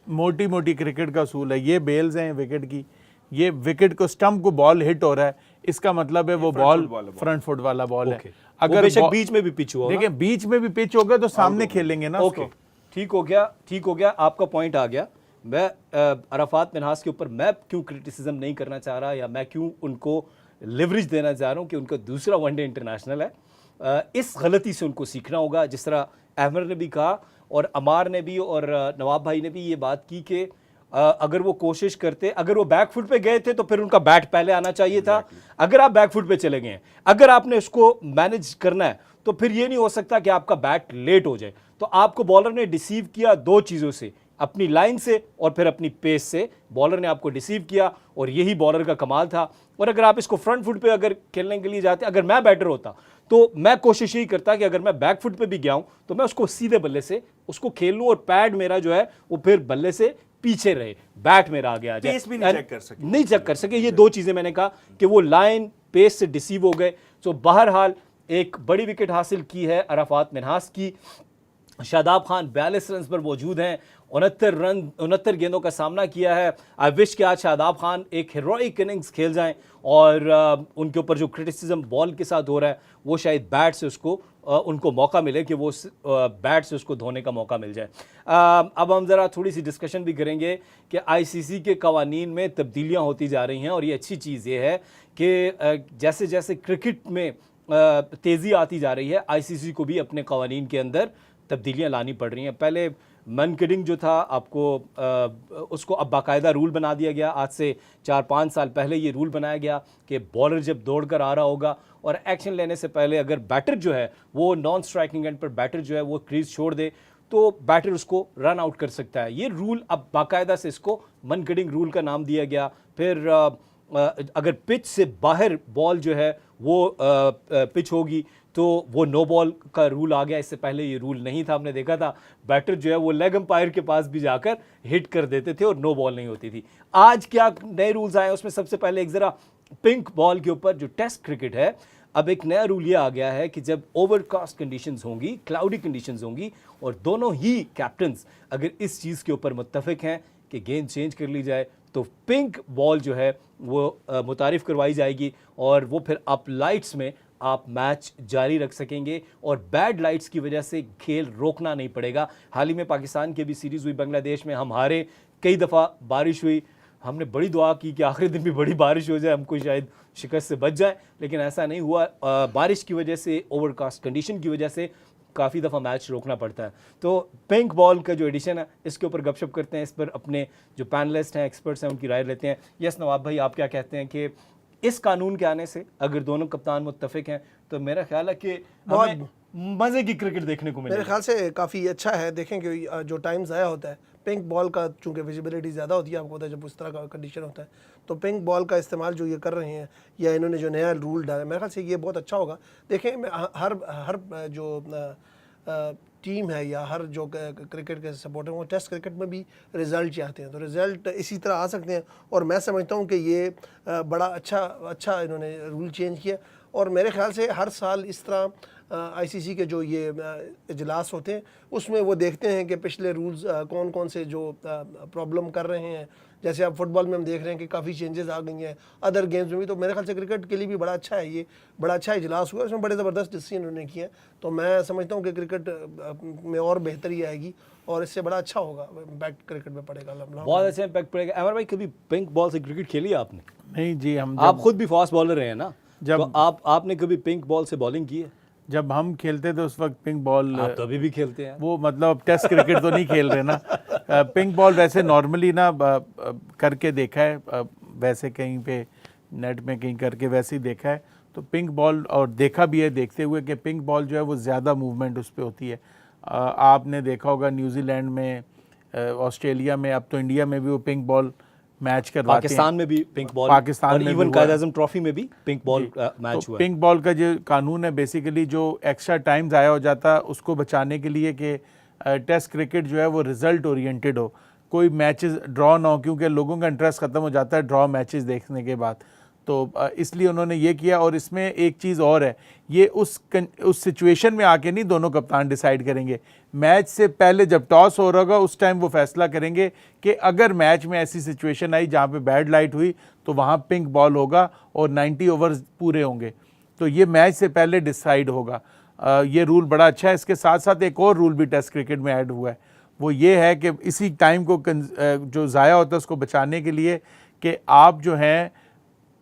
मोटी मोटी क्रिकेट का असूल है, ये बेल्स हैं विकेट की, ये विकेट को स्टंप को बॉल हिट हो रहा है, इसका मतलब है वो बॉल फ्रंट फुट वाला बॉल है। अगर बेशक बीच में भी पिच हुआ, देखिए बीच में भी पिच होगा तो सामने खेलेंगे ना उसको। ठीक हो गया, आपका पॉइंट आ गया। मैं अरफात मिन्हास के ऊपर मैं क्यों क्रिटिसिज्म नहीं करना चाह रहा या मैं क्यों उनको लिवरेज देना चाह रहा हूँ कि उनका दूसरा वनडे इंटरनेशनल है। इस गलती से उनको सीखना होगा, जिस तरह अहमद ने भी कहा और अमार ने भी और नवाब भाई ने भी ये बात की कि अगर वो कोशिश करते, अगर वो बैक फुट पे गए थे तो फिर उनका बैट पहले आना चाहिए था। अगर आप बैक फुट पे चले गए हैं, अगर आपने उसको मैनेज करना है तो फिर ये नहीं हो सकता कि आपका बैट लेट हो जाए। तो आपको बॉलर ने डिसीव किया 2 चीज़ों से, अपनी लाइन से और फिर अपनी पेस से। बॉलर ने आपको डिसीव किया और यही बॉलर का कमाल था। और अगर आप इसको फ्रंट फुट पे अगर खेलने के लिए जाते, अगर मैं बैटर होता तो मैं कोशिश यही करता कि अगर मैं बैक फुट पे भी गया हूं तो मैं उसको सीधे बल्ले से उसको खेल लूं और पैड मेरा जो है वो फिर बल्ले से पीछे रहे, बैट मेरा आगे आ जाए। पेस भी नहीं चेक कर सके। नहीं चेक कर सके। ये दो चीजें मैंने कहा कि वो लाइन पेस से डिसीव हो गए। तो बहरहाल एक बड़ी विकेट हासिल की है अराफात मिन्हास की। शादाब खान 42 रन पर मौजूद हैं, 69 गेंदों का सामना किया है। आई विश कि आज शादाब खान एक हीरोइक इनिंग्स खेल जाएं और उनके ऊपर जो क्रिटिसिज्म बॉल के साथ हो रहा है वो शायद बैट से उसको उनको मौका मिले कि वो बैट से उसको धोने का मौका मिल जाए। अब हम ज़रा थोड़ी सी डिस्कशन भी करेंगे कि आईसीसी के कवानीन में तब्दीलियां होती जा रही हैं और ये अच्छी चीज़ ये है कि जैसे जैसे क्रिकेट में तेज़ी आती जा रही है आईसीसी को भी अपने कवानीन के अंदर तब्दीलियां लानी पड़ रही हैं। पहले मनकिडिंग जो था आपको उसको अब बाकायदा रूल बना दिया गया। आज से 4-5 साल पहले ये रूल बनाया गया कि बॉलर जब दौड़ कर आ रहा होगा और एक्शन लेने से पहले अगर बैटर जो है वो नॉन स्ट्राइकिंग एंड पर बैटर जो है वो क्रीज छोड़ दे तो बैटर उसको रन आउट कर सकता है। ये रूल अब बाकायदा से इसको मनकिडिंग रूल का नाम दिया गया। फिर अगर पिच से बाहर बॉल जो है वो पिच होगी तो वो नो बॉल का रूल आ गया। इससे पहले ये रूल नहीं था। हमने देखा था बैटर जो है वो लेग अंपायर के पास भी जाकर हिट कर देते थे और नो बॉल नहीं होती थी। आज क्या नए रूल्स आए उसमें सबसे पहले एक ज़रा पिंक बॉल के ऊपर जो टेस्ट क्रिकेट है अब एक नया रूल ये आ गया है कि जब ओवरकास्ट कंडीशंस होंगी, क्लाउडी कंडीशंस होंगी और दोनों ही कैप्टन्स अगर इस चीज़ के ऊपर मुत्तफिक हैं कि गेंद चेंज कर ली जाए तो पिंक बॉल जो है वो मुतारिफ करवाई जाएगी और वो फिर अप लाइट्स में आप मैच जारी रख सकेंगे और बैड लाइट्स की वजह से खेल रोकना नहीं पड़ेगा। हाल ही में पाकिस्तान की भी सीरीज़ हुई बांग्लादेश में, हम हारे, कई दफ़ा बारिश हुई, हमने बड़ी दुआ की कि आखिरी दिन भी बड़ी बारिश हो जाए, हमको शायद शिकस्त से बच जाए, लेकिन ऐसा नहीं हुआ। बारिश की वजह से, ओवरकास्ट कंडीशन की वजह से काफ़ी दफ़ा मैच रोकना पड़ता है। तो पिंक बॉल का जो एडिशन है इसके ऊपर गपशप करते हैं, इस पर अपने जो पैनलिस्ट हैं, एक्सपर्ट्स हैं, उनकी राय लेते हैं। यस नवाब भाई, आप क्या कहते हैं कि इस कानून के आने से अगर दोनों कप्तान मुत्तफिक हैं तो मेरा ख्याल है कि हमें मज़े की क्रिकेट देखने को मिलेगी। मेरे ख्याल से काफ़ी अच्छा है। देखें कि जो टाइम ज़ाया होता है पिंक बॉल का, चूँकि विजिबिलिटी ज़्यादा होती है, आपको पता है जब उस तरह का कंडीशन होता है तो पिंक बॉल का इस्तेमाल जो ये कर रहे हैं या इन्होंने जो नया रूल डाला मेरे ख्याल से ये बहुत अच्छा होगा। देखें मैं हर जो टीम है या हर जो क्रिकेट के सपोर्टर हैं वो टेस्ट क्रिकेट में भी रिज़ल्ट चाहते हैं, तो रिज़ल्ट इसी तरह आ सकते हैं। और मैं समझता हूँ कि ये बड़ा अच्छा इन्होंने रूल चेंज किया और मेरे ख्याल से हर साल इस तरह आईसीसी के जो ये इजलास होते हैं उसमें वो देखते हैं कि पिछले रूल्स कौन कौन से जो प्रॉब्लम कर रहे हैं। जैसे अब फुटबॉल में हम देख रहे हैं कि काफ़ी चेंजेस आ गई हैं, अदर गेम्स में भी। तो मेरे ख्याल से क्रिकेट के लिए भी बड़ा अच्छा है, ये बड़ा अच्छा इजलास हुआ, उसमें बड़े ज़बरदस्त डिसीजन उन्होंने किए। तो मैं समझता हूँ कि क्रिकेट में और बेहतरी आएगी और इससे बड़ा अच्छा होगा, इम्पैक्ट क्रिकेट में पड़ेगा। बहुत अच्छा इम्पैक्ट पड़ेगा। अमर भाई, कभी पिंक बॉल से क्रिकेट खेली है आपने? नहीं जी, आप खुद भी फास्ट बॉलर रहे हैं ना, तो आपने कभी पिंक बॉल से बॉलिंग की है? जब हम खेलते थे उस वक्त पिंक बॉल, आप तो अभी भी खेलते हैं वो मतलब टेस्ट क्रिकेट तो नहीं खेल रहे ना। पिंक बॉल वैसे नॉर्मली ना करके देखा है, वैसे कहीं पे नेट में कहीं करके वैसे ही देखा है। तो पिंक बॉल और देखा भी है देखते हुए कि पिंक बॉल जो है वो ज़्यादा मूवमेंट उस पर होती है। आपने देखा होगा न्यूजीलैंड में, ऑस्ट्रेलिया में, अब तो इंडिया में भी वो पिंक बॉल मैच करवाते हैं। पाकिस्तान में भी पिंक बॉल, पाकिस्तान और में इवन कायद आज़म ट्रॉफी में भी पिंक बॉल मैच तो हुआ। पिंक बॉल का जो कानून है बेसिकली जो एक्स्ट्रा टाइम ज़ाया हो जाता है उसको बचाने के लिए कि टेस्ट क्रिकेट जो है वो रिजल्ट ओरिएंटेड हो, कोई मैचेस ड्रॉ ना हो, क्योंकि लोगों का इंटरेस्ट ख़त्म हो जाता है ड्रॉ मैचेस देखने के बाद। तो इसलिए उन्होंने ये किया। और इसमें एक चीज़ और है, ये उस सिचुएशन में आके नहीं दोनों कप्तान डिसाइड करेंगे, मैच से पहले जब टॉस हो रहा होगा उस टाइम वो फैसला करेंगे कि अगर मैच में ऐसी सिचुएशन आई जहाँ पे बैड लाइट हुई तो वहाँ पिंक बॉल होगा और 90 ओवर्स पूरे होंगे। तो ये मैच से पहले डिसाइड होगा। ये रूल बड़ा अच्छा है। इसके साथ साथ एक और रूल भी टेस्ट क्रिकेट में ऐड हुआ है, वो ये है कि इसी टाइम को जो ज़ाया होता है उसको बचाने के लिए कि आप जो हैं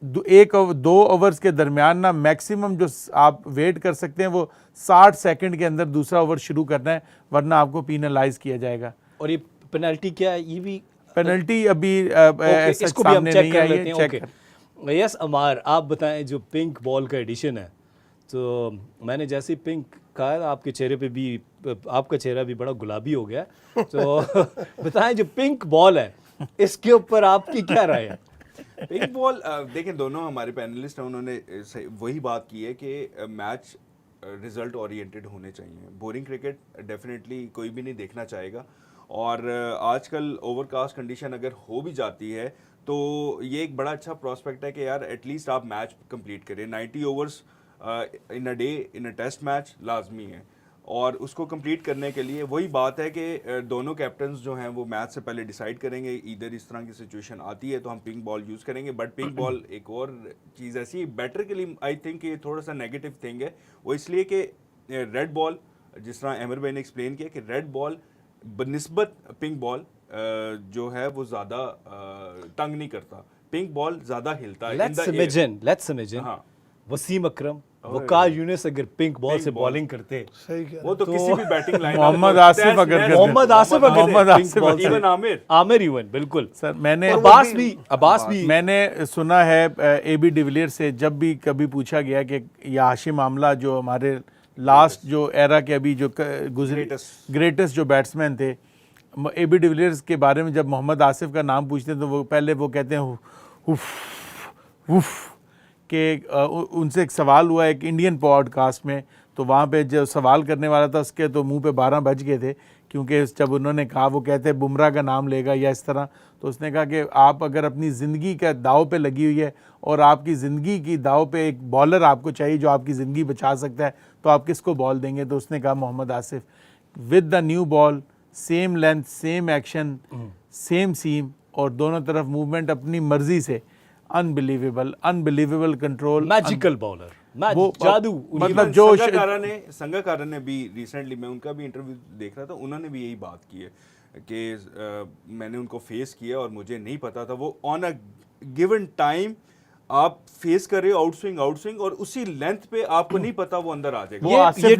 1-2 ओवर्स के दरमियान ना मैक्सिमम जो आप वेट कर सकते हैं वो 60 सेकंड के अंदर दूसरा ओवर शुरू करना है, वरना आपको पेनलाइज किया जाएगा। और ये पेनल्टी क्या है? ये भी पेनल्टी अभी इसको भी हम चेक कर लेते हैं। ओके, यस अमार, आप बताएं जो पिंक बॉल का एडिशन है, तो मैंने जैसे पिंक कहा आपके चेहरे पे भी, आपका चेहरा भी बड़ा गुलाबी हो गया, तो बताएं जो पिंक बॉल है इसके ऊपर आपकी क्या राय है? पिंक बॉल देखें, दोनों हमारे पैनलिस्ट हैं, उन्होंने वही बात की है कि मैच रिजल्ट ओरिएंटेड होने चाहिए। बोरिंग क्रिकेट डेफिनेटली कोई भी नहीं देखना चाहेगा। और आजकल ओवरकास्ट कंडीशन अगर हो भी जाती है तो ये एक बड़ा अच्छा प्रोस्पेक्ट है कि यार एटलीस्ट आप मैच कंप्लीट करें। 90 overs in a day in a test match लाजमी है, और उसको कंप्लीट करने के लिए वही बात है कि दोनों कैप्टन्स जो हैं वो मैच से पहले डिसाइड करेंगे। इधर इस तरह की सिचुएशन आती है तो हम पिंक बॉल यूज़ करेंगे, बट पिंक बॉल एक और चीज़ ऐसी बैटर के लिए आई थिंक ये थोड़ा सा नेगेटिव थिंग है। वो इसलिए कि रेड बॉल, जिस तरह अमर भाई ने एक्सप्लेन किया कि रेड बॉल बनिस्बत पिंक बॉल जो है वो ज़्यादा तंग नहीं करता, पिंक बॉल ज़्यादा हिलता है। लेट्स इमेजिन हाँ। वसीम अकरम, वकार यूनिस अगर पिंक बॉल से बॉलिंग करते, सही कह वो तो किसी भी बैटिंग लाइन मोहम्मद आसिफ अगर करते- मोहम्मद आसिफ अगर मोहम्मद पिंक आसिफ बॉल से, इवन आमिर आमिर इवन, बिल्कुल सर मैंने अब्बास भी मैंने सुना है AB डिविलियर से जब भी कभी पूछा गया कि या हाशिम आमला जो हमारे लास्ट जो एरा के अभी जो गुजरे ग्रेटेस्ट जो बैट्समैन थे, AB डिविलियर्स के बारे में जब मोहम्मद आसिफ का नाम पूछते हैं तो वो पहले वो कहते हैं उफ उफ कि उनसे एक सवाल हुआ एक इंडियन पॉडकास्ट में, तो वहाँ पे जो सवाल करने वाला था उसके तो मुंह पे 12 बज गए थे, क्योंकि जब उन्होंने कहा वो कहते बुमराह का नाम लेगा या इस तरह, तो उसने कहा कि आप अगर अपनी ज़िंदगी का दाव पे लगी हुई है और आपकी ज़िंदगी की दाव पे एक बॉलर आपको चाहिए जो आपकी ज़िंदगी बचा सकता है, तो आप किसको बॉल देंगे? तो उसने कहा Mohammad Asif. With the new ball, same length, same action, same seam और दोनों तरफ मूवमेंट अपनी मर्जी से, अनबिलीवेबल कंट्रोल, मैजिकल बॉलर, वो जादू। मतलब जो संगाकारा ने भी रिसेंटली, मैं उनका भी इंटरव्यू देख रहा था, उन्होंने भी यही बात की है कि मैंने उनको फेस किया और मुझे नहीं पता था। वो ऑन अ गिवन टाइम आप फेस कर रहे हो आउट स्विंग और उसी लेंथ पे आपको नहीं पता वो अंदर आ जाएगा। वो आसिफ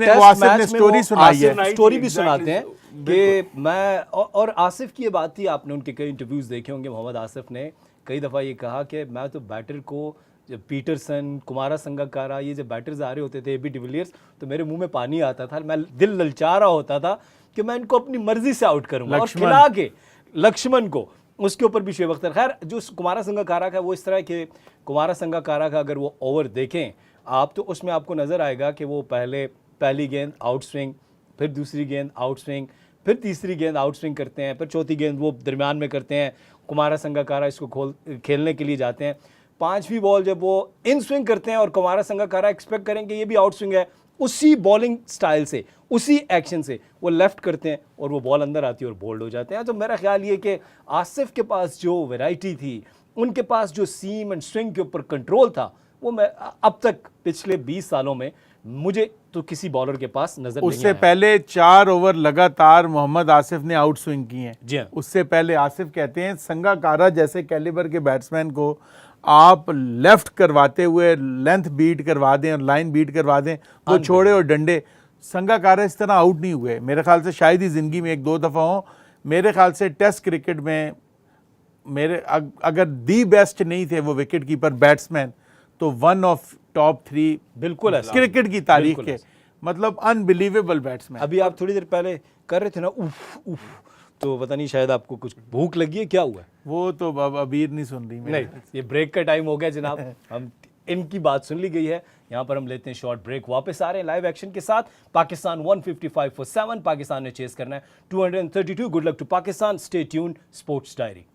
ने स्टोरी सुनाई है, स्टोरी भी सुनाते हैं कि मैं और आसिफ की ये बात थी, आपने उनके कई इंटरव्यूज देखे होंगे। मोहम्मद आसिफ ने कई दफ़ा ये कहा कि मैं तो बैटर को, जब पीटरसन, कुमारा संगकारा, ये जब बैटर्स आ रहे होते थे, AB डिविलियर्स, तो मेरे मुंह में पानी आता था, मैं दिल ललचा रहा होता था कि मैं इनको अपनी मर्जी से आउट करूंगा। और खिला के लक्ष्मण को, उसके ऊपर भी शुएब अख्तर। खैर जो कुमारा संगकारा का वो इस तरह के, कुमारा संगकारा का अगर वो ओवर देखें आप तो उसमें आपको नज़र आएगा कि वो पहली गेंद आउट स्विंग, फिर दूसरी गेंद आउट स्विंग, फिर तीसरी गेंद आउट स्विंग करते हैं, फिर चौथी गेंद वो दरमियान में करते हैं, कुमारा संगकारा इसको खेलने के लिए जाते हैं। पांचवी बॉल जब वो इन स्विंग करते हैं और कुमारा संगकारा एक्सपेक्ट करेंगे ये भी आउट स्विंग है, उसी बॉलिंग स्टाइल से, उसी एक्शन से वो लेफ्ट करते हैं और वो बॉल अंदर आती है और बोल्ड हो जाते हैं। तो मेरा ख्याल ये कि आसिफ के पास जो वैरायटी थी, उनके पास जो सीम एंड स्विंग के ऊपर कंट्रोल था, वो मैं अब तक पिछले 20 सालों में मुझे तो किसी बॉलर के पास नजर नहीं आया। उससे पहले 4 ओवर लगातार मोहम्मद आसिफ ने आउट स्विंग की हैं। जी हाँ। उससे पहले आसिफ कहते हैं संगाकारा जैसे कैलिबर के बैट्समैन को आप लेफ्ट करवाते हुए लेंथ बीट करवा दें और लाइन बीट करवा दें, वो छोड़े और डंडे, संगाकारा इस तरह आउट नहीं हुए। मेरे ख्याल से शायद ही ज़िंदगी में 1-2 दफ़ा हो। मेरे ख्याल से टेस्ट क्रिकेट में अगर दी बेस्ट नहीं थे वो विकेट कीपर बैट्समैन, तो वन ऑफ टॉप 3 बिल्कुल है क्रिकेट की तारीख के, मतलब अनबिलीवेबल बैट्समैन। अभी आप थोड़ी देर पहले कर रहे थे ना उफ उफ, तो पता नहीं शायद आपको कुछ भूख लगी है, क्या हुआ? वो तो अब अबीर नहीं सुन रही नहीं, ये ब्रेक का टाइम हो गया जनाब। हम इनकी बात सुन ली गई है, यहाँ पर हम लेते हैं शॉर्ट ब्रेक, वापस आ रहे हैं लाइव एक्शन के साथ। पाकिस्तान 155 for 7, पाकिस्तान ने चेस करना है 232। Good luck to Pakistan, stay tuned, Sports Diary.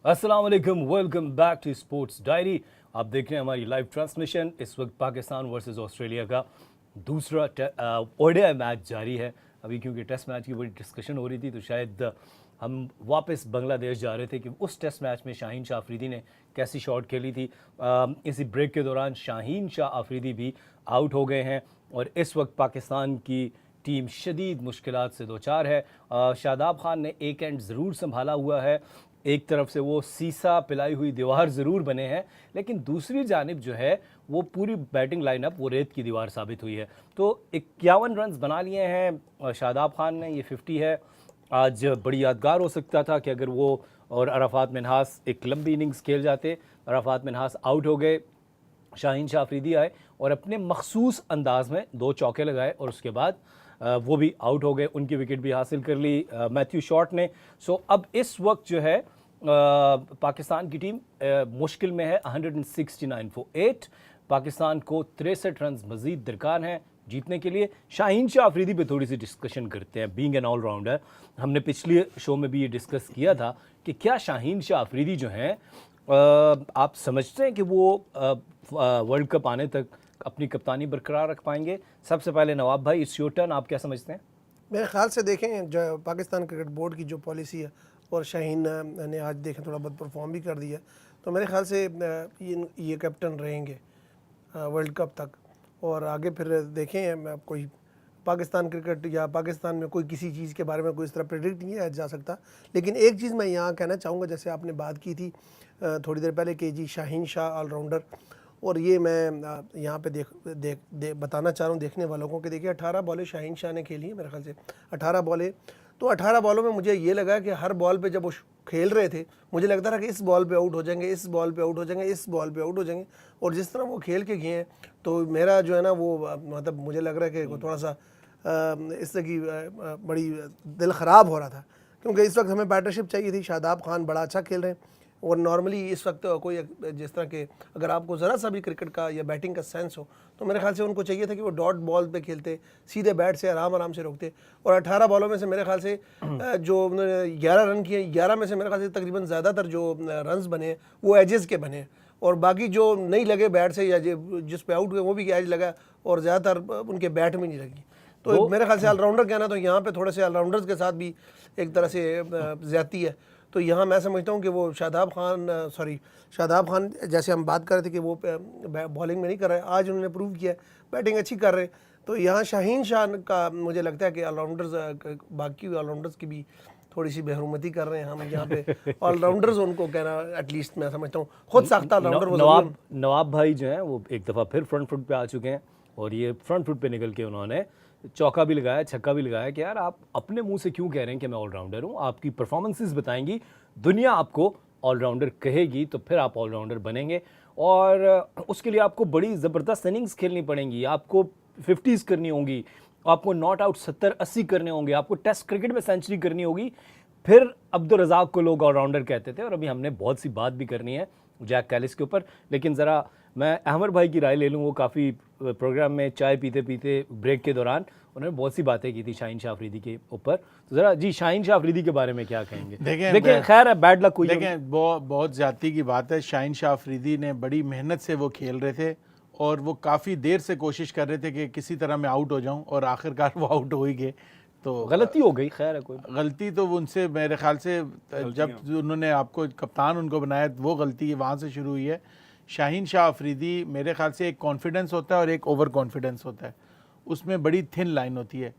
अस्सलाम वालेकुम, welcome back to Sports Diary. आप देख रहे हैं हमारी लाइव ट्रांसमिशन। इस वक्त पाकिस्तान वर्सेस ऑस्ट्रेलिया का दूसरा ओडीआई मैच जारी है। अभी क्योंकि टेस्ट मैच की बड़ी डिस्कशन हो रही थी तो शायद हम वापस बांग्लादेश जा रहे थे कि उस टेस्ट मैच में शाहीन शाह अफरीदी ने कैसी शॉट खेली थी। इसी ब्रेक के दौरान शाहीन शाह अफरीदी भी आउट हो गए हैं और इस वक्त पाकिस्तान की टीम शदीद मुश्किलात से दो चार है। शादाब खान ने एक एंड ज़रूर संभाला हुआ है, एक तरफ से वो सीसा पिलाई हुई दीवार ज़रूर बने हैं, लेकिन दूसरी जानिब जो है वो पूरी बैटिंग लाइनअप वो रेत की दीवार साबित हुई है। तो 51 रन्स बना लिए हैं शादाब खान ने, ये 50 है। आज बड़ी यादगार हो सकता था कि अगर वो और अराफात मिन्हास एक लंबी इनिंग्स खेल जाते। अराफात मिन्हास आउट हो गए, शाहीन शाह अफरीदी आए और अपने मखसूस अंदाज में 2 चौके लगाए और उसके बाद वो भी आउट हो गए। उनकी विकेट भी हासिल कर ली मैथ्यू शॉर्ट ने। सो अब इस वक्त जो है पाकिस्तान की टीम मुश्किल में है। 169 फॉर 8। पाकिस्तान को 63 रन मज़ीद दरकार हैं जीतने के लिए। शाहीन शाह अफरीदी पे थोड़ी सी डिस्कशन करते हैं। बीइंग एन ऑलराउंडर, हमने पिछले शो में भी ये डिस्कस किया था कि क्या शाहीन शाह अफरीदी जो हैं आप समझते हैं कि वो वर्ल्ड कप आने तक अपनी कप्तानी बरकरार रख पाएंगे? सबसे पहले नवाब भाई, इट्स योर टर्न, आप क्या समझते हैं? मेरे ख्याल से देखें जो पाकिस्तान क्रिकेट बोर्ड की जो पॉलिसी है और शाहीन ने आज देखें थोड़ा बहुत परफॉर्म भी कर दिया, तो मेरे ख्याल से ये कैप्टन रहेंगे वर्ल्ड कप तक। और आगे फिर देखें, कोई पाकिस्तान क्रिकेट या पाकिस्तान में कोई किसी चीज़ के बारे में कोई इस तरह प्रेडिक्ट नहीं किया जा सकता। लेकिन एक चीज़ मैं यहाँ कहना चाहूँगा, जैसे आपने बात की थी थोड़ी देर पहले कि जी शाहीन शाह ऑलराउंडर, और ये मैं यहाँ पे बताना चाह रहा हूँ देखने वालों को कि देखिए 18 बॉलें शाहीन शाह ने खेली हैं मेरे ख्याल से 18 बॉलें। तो 18 बॉलों में मुझे ये लगा कि हर बॉल पे जब वो खेल रहे थे मुझे लगता था कि इस बॉल पे आउट हो जाएंगे, इस बॉल पे आउट हो जाएंगे, इस बॉल पे आउट हो जाएंगे। और जिस तरह वो खेल के गए हैं तो मेरा जो है ना वो मतलब मुझे लग रहा है कि थोड़ा सा इस तरह की बड़ी दिल ख़राब हो रहा था, क्योंकि इस वक्त हमें बैटरशिप चाहिए थी। शादाब खान बड़ा अच्छा खेल रहे हैं और नॉर्मली इस वक्त कोई जिस तरह के अगर आपको ज़रा सा भी क्रिकेट का या बैटिंग का सेंस हो तो मेरे ख्याल से उनको चाहिए था कि वो डॉट बॉल पे खेलते, सीधे बैट से आराम आराम से रोकते। और 18 बॉलों में से मेरे ख्याल से जो उन्होंने 11 रन किए, 11 में से मेरे ख्याल से तकरीबन ज़्यादातर जो रन्स बने हैं वो एजेस के बने हैं, और बाकी जो नहीं लगे बैट से या जिस पे आउट हुए वो भी एज लगा और ज़्यादातर उनके बैट में नहीं लगी। तो मेरे ख्याल से ऑलराउंडर कहना तो यहाँ पे थोड़े से ऑलराउंडर्स के साथ भी एक तरह से ज़्यादती है। तो यहाँ मैं समझता हूँ कि वो शादाब खान जैसे हम बात कर रहे थे कि वो बॉलिंग में नहीं कर रहे, आज उन्होंने प्रूव किया बैटिंग अच्छी कर रहे। तो यहाँ शाहीन शाह का मुझे लगता है कि ऑलराउंडर्स बाकी ऑलराउंडर्स की भी थोड़ी सी बेहरुमती कर रहे हैं हम यहाँ पे। ऑलराउंडर्स उनको कहना एटलीस्ट मैं समझता हूँ खुद साख्ता ऑलराउंडर। नवाब भाई जो हैं वो एक दफ़ा फिर फ्रंट फुट पे आ चुके हैं और ये फ्रंट फुट पे निकल के उन्होंने चौका भी लगाया, छक्का भी लगाया कि यार आप अपने मुंह से क्यों कह रहे हैं कि मैं ऑलराउंडर हूं? आपकी परफॉर्मेंसेस बताएंगी, दुनिया आपको ऑलराउंडर कहेगी तो फिर आप ऑलराउंडर बनेंगे। और उसके लिए आपको बड़ी ज़बरदस्त इनिंग्स खेलनी पड़ेंगी, आपको 50s करनी होंगी, आपको नॉट आउट 70-80 करने होंगे, आपको टेस्ट क्रिकेट में सेंचुरी करनी होगी। फिर अब्दुल रज़ाक को लोग ऑलराउंडर कहते थे और अभी हमने बहुत सी बात भी करनी है जैक कैलिस के ऊपर। लेकिन ज़रा मैं अहमद भाई की राय ले लूँ, वो काफ़ी प्रोग्राम में चाय पीते पीते ब्रेक के दौरान उन्होंने बहुत सी बातें की थी शाहीन शाह अफरीदी के ऊपर। तो ज़रा जी शाहीन शाह अफरीदी के बारे में क्या कहेंगे? देखिए खैर है, बैड लक कोई देखें बहुत ज़्यादती की बात है। शाहीन शाह अफरीदी ने बड़ी मेहनत से वो खेल रहे थे और वो काफ़ी देर से कोशिश कर रहे थे कि किसी तरह मैं आउट हो जाऊँ और आखिरकार वो आउट हो ही गए। तो गलती हो गई, खैर है कोई गलती तो उनसे मेरे ख्याल से जब उन्होंने आपको कप्तान उनको बनाया वो गलती वहाँ से शुरू हुई है। शाहीन शाह अफरीदी मेरे ख्याल से एक कॉन्फिडेंस होता है और एक ओवर कॉन्फिडेंस होता है, उसमें बड़ी थिन लाइन होती है।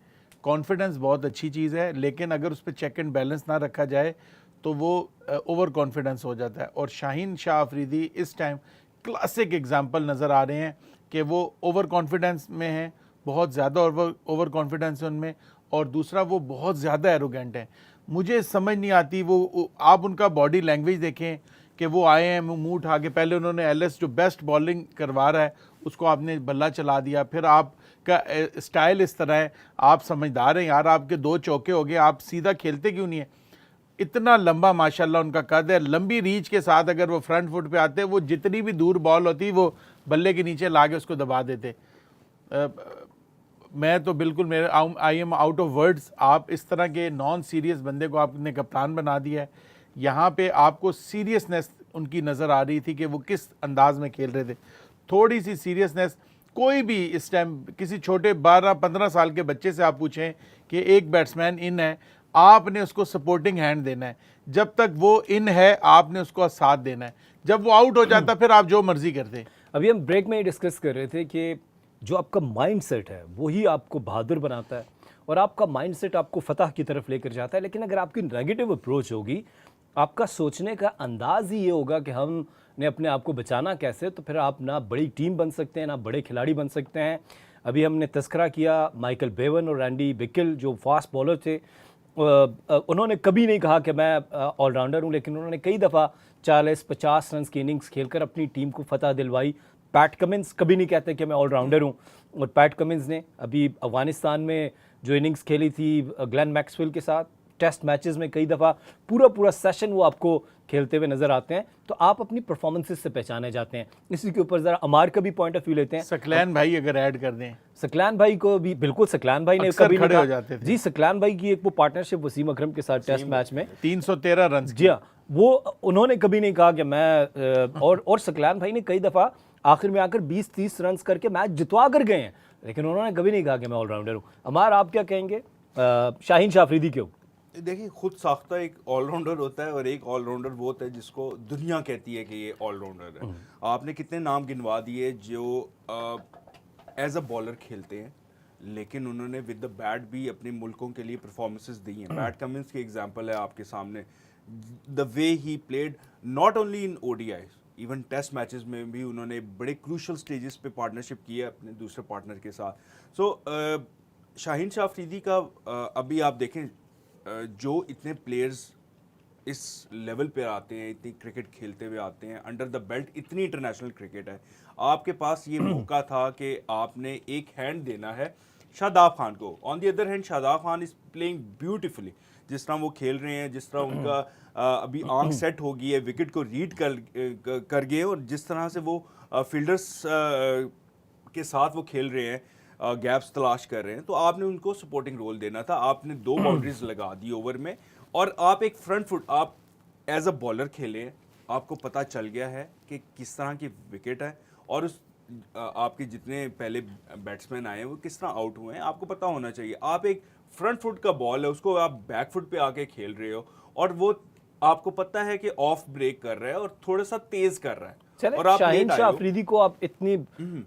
कॉन्फिडेंस बहुत अच्छी चीज़ है लेकिन अगर उस पर चेक एंड बैलेंस ना रखा जाए तो वो ओवर कॉन्फिडेंस हो जाता है। और शाहीन शाह अफरीदी इस टाइम क्लासिक एग्जाम्पल नज़र आ रहे हैं कि वो ओवर कॉन्फिडेंस में हैं, बहुत ज़्यादा ओवर कॉन्फिडेंस है उनमें, और दूसरा वो बहुत ज़्यादा एरोगेंट है। मुझे समझ नहीं आती वो आप उनका बॉडी लैंग्वेज देखें कि वो आए हैं मुंह उठा के, पहले उन्होंने एलिस जो बेस्ट बॉलिंग करवा रहा है उसको आपने बल्ला चला दिया, फिर आपका स्टाइल इस तरह है, आप समझदार हैं यार, आपके 2 चौके हो गए, आप सीधा खेलते क्यों नहीं है? इतना लंबा माशाल्लाह उनका कद है, लंबी रीच के साथ अगर वो फ्रंट फुट पे आते वो जितनी भी दूर बॉल होती वो बल्ले के नीचे ला के उसको दबा देते। मैं तो बिल्कुल मेरे I am out of words. आप इस तरह के नॉन सीरियस बंदे को आपने कप्तान बना दिया है। यहाँ पे आपको सीरियसनेस उनकी नज़र आ रही थी कि वो किस अंदाज में खेल रहे थे। थोड़ी सी सीरियसनेस, कोई भी इस टाइम किसी छोटे 12-15 साल के बच्चे से आप पूछें कि एक बैट्समैन इन है, आपने उसको सपोर्टिंग हैंड देना है। जब तक वो इन है आपने उसको साथ देना है, जब वो आउट हो जाता फिर आप जो मर्जी करते। अभी हम ब्रेक में ही डिस्कस कर रहे थे कि जो आपका माइंडसेट है वही आपको बहादुर बनाता है और आपका माइंडसेट आपको फतह की तरफ लेकर जाता है। लेकिन अगर आपकी नेगेटिव अप्रोच होगी, आपका सोचने का अंदाज ही ये होगा कि हमने अपने आप को बचाना कैसे, तो फिर आप ना बड़ी टीम बन सकते हैं ना बड़े खिलाड़ी बन सकते हैं। अभी हमने तस्करा किया माइकल बेवन और रैंडी बिकिल जो फास्ट बॉलर थे, उन्होंने कभी नहीं कहा कि मैं ऑलराउंडर हूँ, लेकिन उन्होंने कई दफ़ा 40-50 रन की इनिंग्स खेलकर अपनी टीम को फतह दिलवाई। पैट कमिंस कभी नहीं कहते कि मैं ऑलराउंडर हूँ, और पैट कमिंस ने अभी अफगानिस्तान में जो इनिंग्स खेली थी ग्लेन मैक्सवेल के साथ, टेस्ट मैचेस में कई दफ़ा पूरा सेशन वो आपको खेलते हुए नज़र आते हैं। तो आप अपनी परफॉर्मेंसेस से पहचाने जाते हैं। इसी के ऊपर ज़रा अमार का भी पॉइंट ऑफ व्यू लेते हैं। सकलैन भाई अगर ऐड कर दें, सकलैन भाई को भी बिल्कुल, सकलैन भाई ने अक्सर कभी खड़े नहीं हो जाते थे। जी, सकलैन भाई की एक वो पार्टनरशिप वसीम अकरम के साथ टेस्ट मैच में 313 रन। जी हाँ, वो उन्होंने कभी नहीं कहा कि मैं और सकलैन भाई ने कई दफ़ा आखिर में आकर 20-30 रन करके मैच जितवा कर गए हैं, लेकिन उन्होंने कभी नहीं कहा कि मैं ऑलराउंडर हूँ। अमार आप क्या कहेंगे शाहीन शाह अफरीदी के ऊपर? देखिए, खुद साख्ता एक ऑलराउंडर होता है और एक ऑलराउंडर वो होता है जिसको दुनिया कहती है कि ये ऑलराउंडर है। आपने कितने नाम गिनवा दिए जो एज अ बॉलर खेलते हैं, लेकिन उन्होंने विद द बैट भी अपने मुल्कों के लिए परफॉर्मेंसेस दी हैं। पैट कमिंस की एग्जांपल है आपके सामने, the way he played not only in ODIs, even test matches में भी उन्होंने बड़े क्रूशल स्टेजेस पे पार्टनरशिप की है अपने दूसरे पार्टनर के साथ। सो शाहीन शाह अफरीदी का अभी आप देखें, जो इतने प्लेयर्स इस लेवल पे आते हैं, इतनी क्रिकेट खेलते हुए आते हैं, अंडर द बेल्ट इतनी इंटरनेशनल क्रिकेट है, आपके पास ये मौका था कि आपने एक हैंड देना है शादाब खान को। On the other hand Shadab Khan is playing beautifully, जिस तरह वो खेल रहे हैं, जिस तरह उनका अभी आंख सेट हो गई है, विकेट को रीड कर गए, और जिस तरह से वो फील्डर्स के साथ वो खेल रहे हैं, गैप्स तलाश कर रहे हैं, तो आपने उनको सपोर्टिंग रोल देना था। आपने 2 बाउंड्रीज लगा दी ओवर में, और आप एक फ्रंट फुट, आप एज अ बॉलर खेले, आपको पता चल गया है कि किस तरह की विकेट है और उस आपके जितने पहले बैट्समैन आए हैं वो किस तरह आउट हुए हैं, आपको पता होना चाहिए। आप एक फ्रंट फुट का बॉल है, उसको आप बैक फुट पे आके खेल रहे हो, और वो आपको पता है कि ऑफ ब्रेक कर रहा है और थोड़ा सा तेज कर रहा है, और आप शाहीन शाह अफरीदी को आप इतनी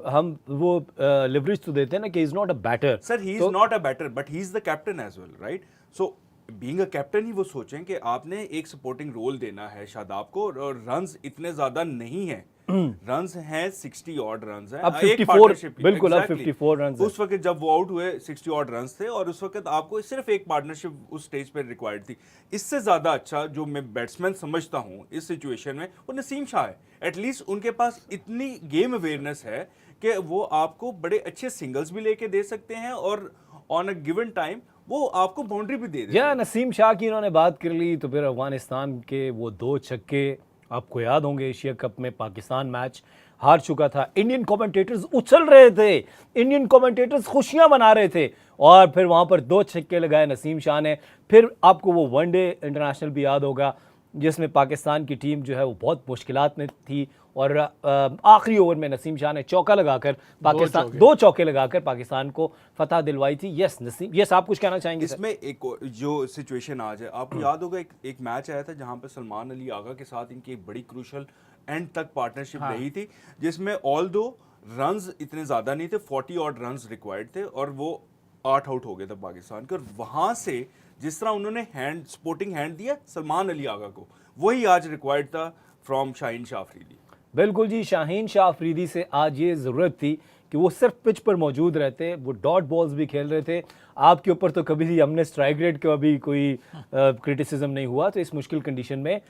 हम वो लिवरेज तो देते हैं ना कि is not a batter. Sir, he is not a batter but he is the captain as well, right? So being a captain he वो सोचें कि आपने एक सपोर्टिंग रोल देना है शादाब को, और रन्स इतने ज्यादा नहीं हैं, रन्स हैं 60 ऑड रन्स हैं, अब एक 54 partnership ही, बिल्कुल, अब exactly. 54 रन्स हैं। उस वक्त जब वो आउट हुए 60 ऑड रन्स थे, और उस वक्त आपको सिर्फ एक पार्टनरशिप उस स्टेज पे रिक्वायर्ड थी। इससे ज्यादा अच्छा जो मैं बैट्समैन समझता हूँ इस सिचुएशन में, वो नसीम शाह है। एटलीस्ट उनके पास इतनी गेम अवेयरनेस है कि वो आपको बड़े अच्छे सिंगल्स भी लेके दे सकते हैं, और ऑन अ गिवन टाइम वो आपको बाउंड्री भी दे देते हैं। नसीम शाह की इन्होंने बात कर ली, तो फिर अफगानिस्तान के वो 2 छक्के आपको याद होंगे, एशिया कप में पाकिस्तान मैच हार चुका था, इंडियन कमेंटेटर्स उछल रहे थे, इंडियन कमेंटेटर्स खुशियां मना रहे थे, और फिर वहां पर 2 छक्के लगाए नसीम शाह ने। फिर आपको वो वनडे इंटरनेशनल भी याद होगा जिसमें पाकिस्तान की टीम जो है वो बहुत मुश्किलात में थी, और आखिरी ओवर में नसीम शाह ने चौका लगाकर पाकिस्तान 2 चौके लगाकर पाकिस्तान को फतह दिलवाई थी। यस नसीम, यस आप कुछ कहना चाहेंगे? इसमें एक जो सिचुएशन आज है, आपको याद होगा एक मैच आया था जहां पे सलमान अली आगा के साथ इनकी एक बड़ी क्रूशल एंड तक पार्टनरशिप रही थी, जिसमें ऑल दो रन्स इतने ज्यादा नहीं थे, 40 ऑड रन्स रिक्वायर्ड थे, और वो 8 आउट हो गए थे पाकिस्तान के। और वहां से जिस तरह उन्होंने हैंड सपोर्टिंग हैंड दिया सलमान अली आगा को, वही आज रिक्वायर्ड था फ्रॉम शाहीन शाह अफरीदी। बिल्कुल जी, शाहीन शाह अफरीदी से आज ये ज़रूरत थी कि वो सिर्फ पिच पर मौजूद रहते, वो डॉट बॉल्स भी खेल रहे थे। आपके ऊपर तो कभी भी हमने स्ट्राइक रेट का भी कोई क्रिटिसिज्म नहीं हुआ, तो इस मुश्किल कंडीशन में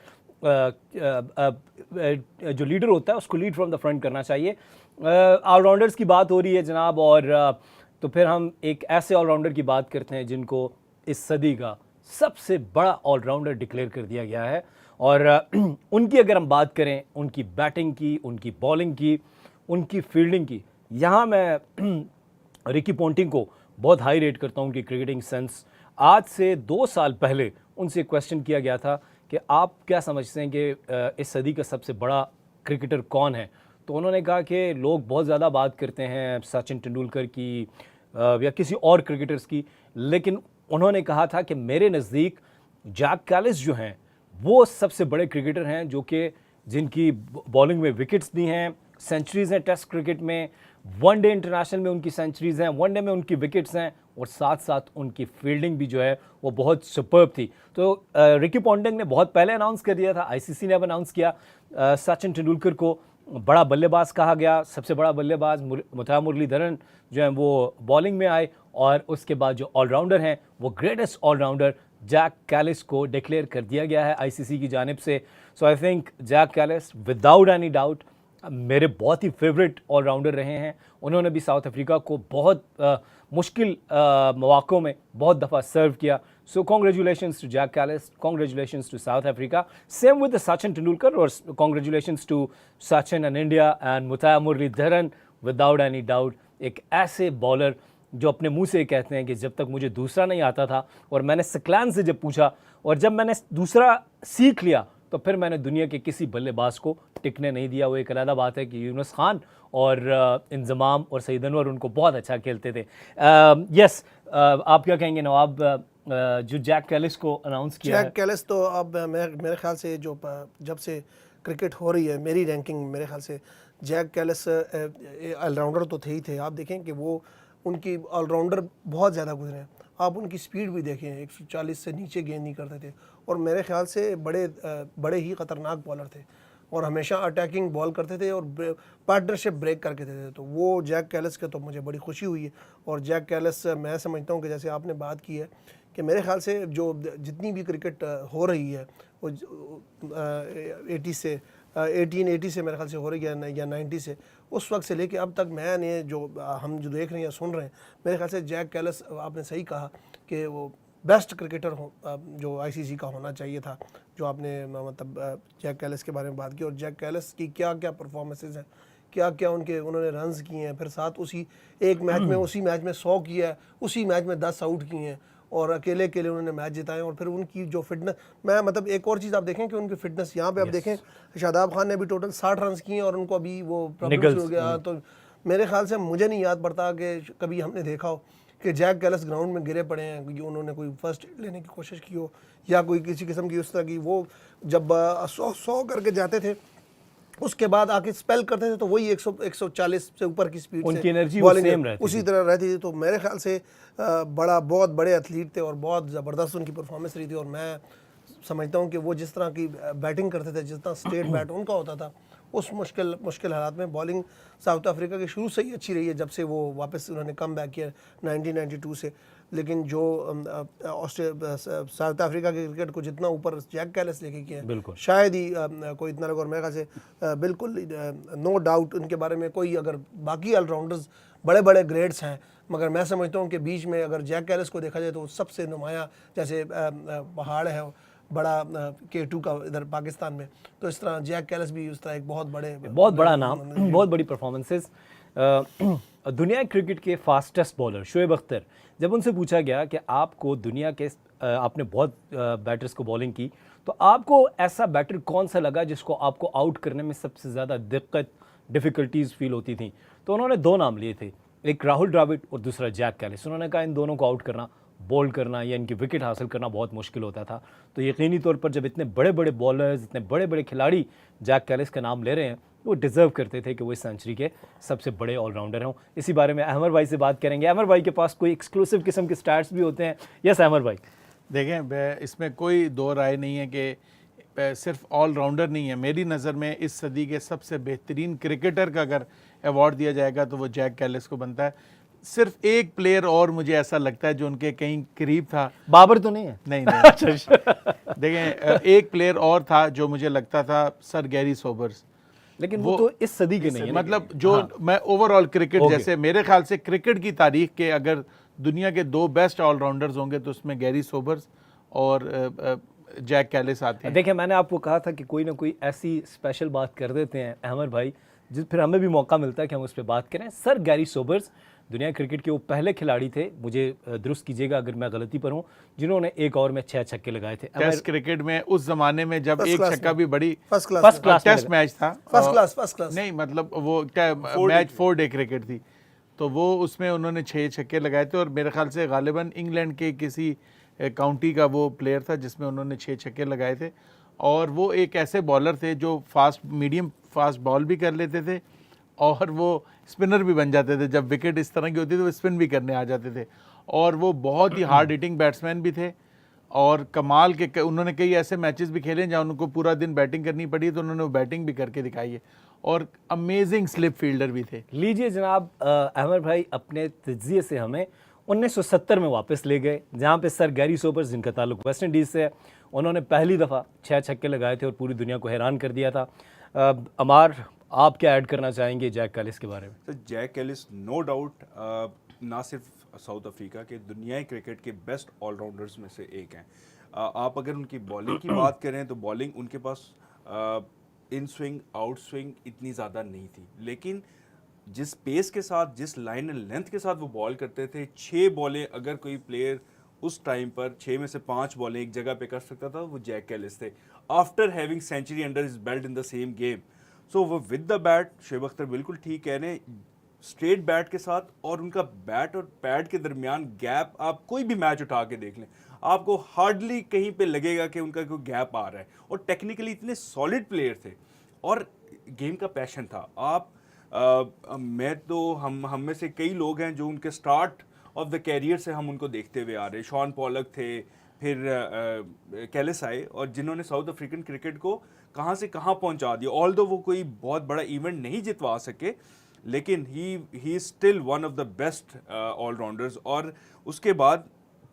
जो लीडर होता है उसको लीड फ्रॉम द फ्रंट करना चाहिए। ऑलराउंडर्स की बात हो रही है जनाब, और तो फिर हम एक ऐसे ऑलराउंडर की बात करते हैं जिनको इस सदी का सबसे बड़ा ऑलराउंडर डिक्लेयर कर दिया गया है, और उनकी अगर हम बात करें, उनकी बैटिंग की, उनकी बॉलिंग की, उनकी फील्डिंग की, यहाँ मैं रिकी पोंटिंग को बहुत हाई रेट करता हूँ उनकी क्रिकेटिंग सेंस। आज से 2 साल पहले उनसे क्वेश्चन किया गया था कि आप क्या समझते हैं कि इस सदी का सबसे बड़ा क्रिकेटर कौन है, तो उन्होंने कहा कि लोग बहुत ज़्यादा बात करते हैं सचिन तेंदुलकर की या किसी और क्रिकेटर्स की, लेकिन उन्होंने कहा था कि मेरे नज़दीक जैक कैलिस जो हैं वो सबसे बड़े क्रिकेटर हैं, जो कि जिनकी बॉलिंग में विकेट्स भी हैं, सेंचुरीज़ हैं टेस्ट क्रिकेट में, वनडे इंटरनेशनल में उनकी सेंचुरीज़ हैं, वनडे में उनकी विकेट्स हैं, और साथ साथ उनकी फील्डिंग भी जो है वो बहुत सुपर्ब थी। तो रिकी पॉन्टिंग ने बहुत पहले अनाउंस कर दिया था, आईसीसी ने अब अनाउंस किया सचिन तेंदुलकर को बड़ा बल्लेबाज कहा गया, सबसे बड़ा बल्लेबाज मुथैया मुरलीधरन जो हैं वो बॉलिंग में आए, और उसके बाद जो ऑलराउंडर हैं वो ग्रेटेस्ट ऑलराउंडर जैक कैलिस को डिक्लेयर कर दिया गया है आईसीसी की जानिब से। So I think Jack Kallis without any doubt मेरे बहुत ही फेवरेट ऑलराउंडर रहे हैं। उन्होंने भी साउथ अफ्रीका को बहुत मुश्किल मौक़ों में बहुत दफ़ा सर्व किया। So congratulations to Jack Kallis, congratulations to South Africa, same with Sachin Tendulkar, और congratulations to Sachin and India and Muttiah Muralitharan. Without any doubt एक ऐसे बॉलर जो अपने मुंह से कहते हैं कि जब तक मुझे दूसरा नहीं आता था, और मैंने सकलान से जब पूछा और जब मैंने दूसरा सीख लिया, तो फिर मैंने दुनिया के किसी बल्लेबाज को टिकने नहीं दिया। वो एक अलग बात है कि यूनुस खान और इंजमाम और सईद अनवर उनको बहुत अच्छा खेलते थे। यस, आप क्या कहेंगे नवाब, जो जैक कैलिस को अनाउंस किया जैक कैलिस तो अब मेरे ख्याल से जो जब से क्रिकेट हो रही है, मेरी रैंकिंग मेरे ख्याल से जैक कैलिस ऑलराउंडर तो थे ही थे। आप देखें कि वो उनकी ऑलराउंडर बहुत ज़्यादा गुजरे हैं। आप उनकी स्पीड भी देखें, 140 से नीचे गेंद नहीं करते थे, और मेरे ख्याल से बड़े ही ख़तरनाक बॉलर थे, और हमेशा अटैकिंग बॉल करते थे और पार्टनरशिप ब्रेक करके देते थे। तो वो जैक कैलिस के तो मुझे बड़ी खुशी हुई है। और जैक कैलिस मैं समझता हूँ कि जैसे आपने बात की है कि मेरे ख्याल से जो जितनी भी क्रिकेट हो रही है वो 1880 से मेरे ख्याल से हो रही है या 90 से, उस वक्त से लेके अब तक मैंने हम जो देख रहे हैं या सुन रहे हैं, मेरे ख्याल से जैक कैलिस, आपने सही कहा कि वो बेस्ट क्रिकेटर हो जो आईसीसी का होना चाहिए था। जो आपने मतलब जैक कैलिस के बारे में बात की, और जैक कैलिस की क्या क्या परफॉर्मेंसेज हैं, क्या क्या उन्होंने रन्स किए हैं, फिर साथ उसी एक मैच में 100 किया है, उसी मैच में 10 आउट किए हैं, और अकेले उन्होंने मैच जिताए। और फिर उनकी जो फिटनेस, मैं मतलब एक और चीज़ आप देखें कि उनकी फिटनेस, यहाँ पे आप देखें शादाब खान ने भी टोटल 60 रन किए हैं, और उनको अभी वो प्रॉब्लम हो गया। तो मेरे ख्याल से मुझे नहीं याद पड़ता कि कभी हमने देखा हो कि जैक कैलिस ग्राउंड में गिरे पड़े हैं, उन्होंने कोई फर्स्ट एड लेने की कोशिश की हो, या कोई किसी किस्म की उस तरह की। वो जब 100 करके जाते थे, उसके बाद आके स्पेल करते थे, तो वही 140 से ऊपर की स्पीड उनकी से एनर्जी बॉलिंग उसी तरह रहती थी। तो मेरे ख्याल से बहुत बड़े एथलीट थे, और बहुत ज़बरदस्त उनकी परफॉर्मेंस रही थी। और मैं समझता हूँ कि वो जिस तरह की बैटिंग करते थे, जितना स्टेट बैट उनका होता था, उस मुश्किल हालात में बॉलिंग साउथ अफ्रीका की शुरू से ही अच्छी रही है, जब से वो वापस उन्होंने कम बैक किया 1992 से। लेकिन जो साउथ अफ्रीका के क्रिकेट को जितना ऊपर जैक कैलिस लेके किया, शायद ही कोई इतना लगा। और मेरे ख्याल से बिल्कुल नो डाउट उनके बारे में कोई, अगर बाकी ऑलराउंडर्स बड़े बड़े ग्रेड्स हैं, मगर मैं समझता हूँ कि बीच में अगर जैक कैलिस को देखा जाए तो सबसे नुमाया, जैसे पहाड़ है बड़ा K2 का इधर पाकिस्तान में, तो इस तरह जैक कैलिस भी उस तरह एक बहुत बड़ा नाम, बहुत बड़ी परफॉर्मेंसेस। दुनिया क्रिकेट के फास्टेस्ट बॉलर शोएब अख्तर, जब उनसे पूछा गया कि आपको दुनिया के आपने बहुत बैटर्स को बॉलिंग की, तो आपको ऐसा बैटर कौन सा लगा जिसको आपको आउट करने में सबसे ज़्यादा डिफ़िकल्टीज़ फील होती थी, तो उन्होंने 2 नाम लिए थे, एक राहुल द्रविड़ और दूसरा जैक कैलिस। उन्होंने कहा इन दोनों को आउट करना, बोल्ड करना या इनकी विकेट हासिल करना बहुत मुश्किल होता था। तो यकीनी तौर पर जब इतने बड़े बड़े बॉलर्स, इतने बड़े बड़े खिलाड़ी जैक कैलिस का नाम ले रहे हैं, वो डिज़र्व करते थे कि वो इस सेंचुरी के सबसे बड़े ऑलराउंडर हों। इसी बारे में अहमद भाई से बात करेंगे। अहमद भाई के पास कोई एक्सक्लूसिव किस्म के स्टैट्स भी होते हैं। यस अहमद भाई। देखें, इसमें कोई दो राय नहीं है कि सिर्फ ऑलराउंडर नहीं है। मेरी नज़र में इस सदी के सबसे बेहतरीन क्रिकेटर का अगर अवार्ड दिया जाएगा तो वो जैक कैलिस को बनता है। सिर्फ एक प्लेयर और मुझे ऐसा लगता है जो उनके कहीं करीब था। बाबर तो नहीं है? नहीं। देखें, एक प्लेयर और था जो मुझे लगता था सर गैरी सोबर्स, लेकिन वो तो इस सदी के नहीं है। मतलब जो मैं ओवरऑल क्रिकेट जैसे मेरे ख्याल से क्रिकेट की तारीख के अगर दुनिया के 2 बेस्ट ऑलराउंडर्स होंगे तो उसमें गैरी सोबर्स और जैक कैलिस आते हैं। देखिए, मैंने आपको कहा था कि कोई ना कोई ऐसी स्पेशल बात कर देते हैं अहमद भाई, जिस फिर हमें भी मौका मिलता है कि हम उस पर बात करें। सर गैरी सोबर्स दुनिया क्रिकेट के वो पहले खिलाड़ी थे, मुझे दुरुस्त कीजिएगा अगर मैं गलती पर हूँ, जिन्होंने एक ओवर में 6 छक्के लगाए थे। टेस्ट क्रिकेट में उस जमाने में जब First एक class छक्का में। भी बड़ी फर्स्ट क्लास First class में टेस्ट मैच था, फर्स्ट क्लास नहीं मतलब वो क्या मैच 4 डे क्रिकेट थी, तो वो उसमें उन्होंने 6 छक्के लगाए थे और मेरे ख्याल से गालिबन इंग्लैंड के किसी काउंटी का वो प्लेयर था जिसमें उन्होंने 6 छक्के लगाए थे। और वो एक ऐसे बॉलर थे जो मीडियम फास्ट बॉल भी कर लेते थे और वो स्पिनर भी बन जाते थे। जब विकेट इस तरह की होती थी तो स्पिन भी करने आ जाते थे और वो बहुत ही हार्ड हिटिंग बैट्समैन भी थे। और कमाल के उन्होंने कई ऐसे मैचेस भी खेले जहाँ उनको पूरा दिन बैटिंग करनी पड़ी, तो उन्होंने वो बैटिंग भी करके दिखाई है और अमेजिंग स्लिप फील्डर भी थे। लीजिए जनाब, अहमद भाई अपने तजिए से हमें 1970 में वापस ले गए, जहाँ पे सर गैरी सोबर्स, जिनका ताल्लुक वेस्ट इंडीज़ से है, उन्होंने पहली दफ़ा 6 छक्के लगाए थे और पूरी दुनिया को हैरान कर दिया था। अमार, आप क्या ऐड करना चाहेंगे जैक कैलिस के बारे में? तो जैक कैलिस नो डाउट ना सिर्फ साउथ अफ्रीका के, दुनियाई क्रिकेट के बेस्ट ऑलराउंडर्स में से एक हैं। आप अगर उनकी बॉलिंग की बात करें तो बॉलिंग उनके पास इन स्विंग आउट स्विंग इतनी ज़्यादा नहीं थी, लेकिन जिस पेस के साथ, जिस लाइन एंड लेंथ के साथ वो बॉल करते थे, 6 बॉलें अगर कोई प्लेयर उस टाइम पर 6 में से 5 बॉलें एक जगह पे कर सकता था, वो जैक कैलिस थे। After having century under his belt in the same game, so वो with the bat, Shoaib Akhtar बिल्कुल ठीक कह रहे हैं, स्ट्रेट बैट के साथ और उनका बैट और पैड के दरमियान गैप, आप कोई भी मैच उठा के देख लें, आपको हार्डली कहीं पे लगेगा कि उनका कोई गैप आ रहा है। और टेक्निकली इतने सॉलिड प्लेयर थे और गेम का पैशन था। आप मैं तो हम में से कई लोग हैं जो उनके स्टार्ट ऑफ द कैरियर से हम उनको देखते हुए आ रहे हैं। शॉन पॉलक थे, फिर कैलिस आए और जिन्होंने साउथ अफ्रीकन क्रिकेट को कहाँ से कहाँ पहुँचा दिया। ऑल्दो वो कोई बहुत बड़ा इवेंट नहीं जितवा सके, लेकिन he still one of the best allrounders. और उसके बाद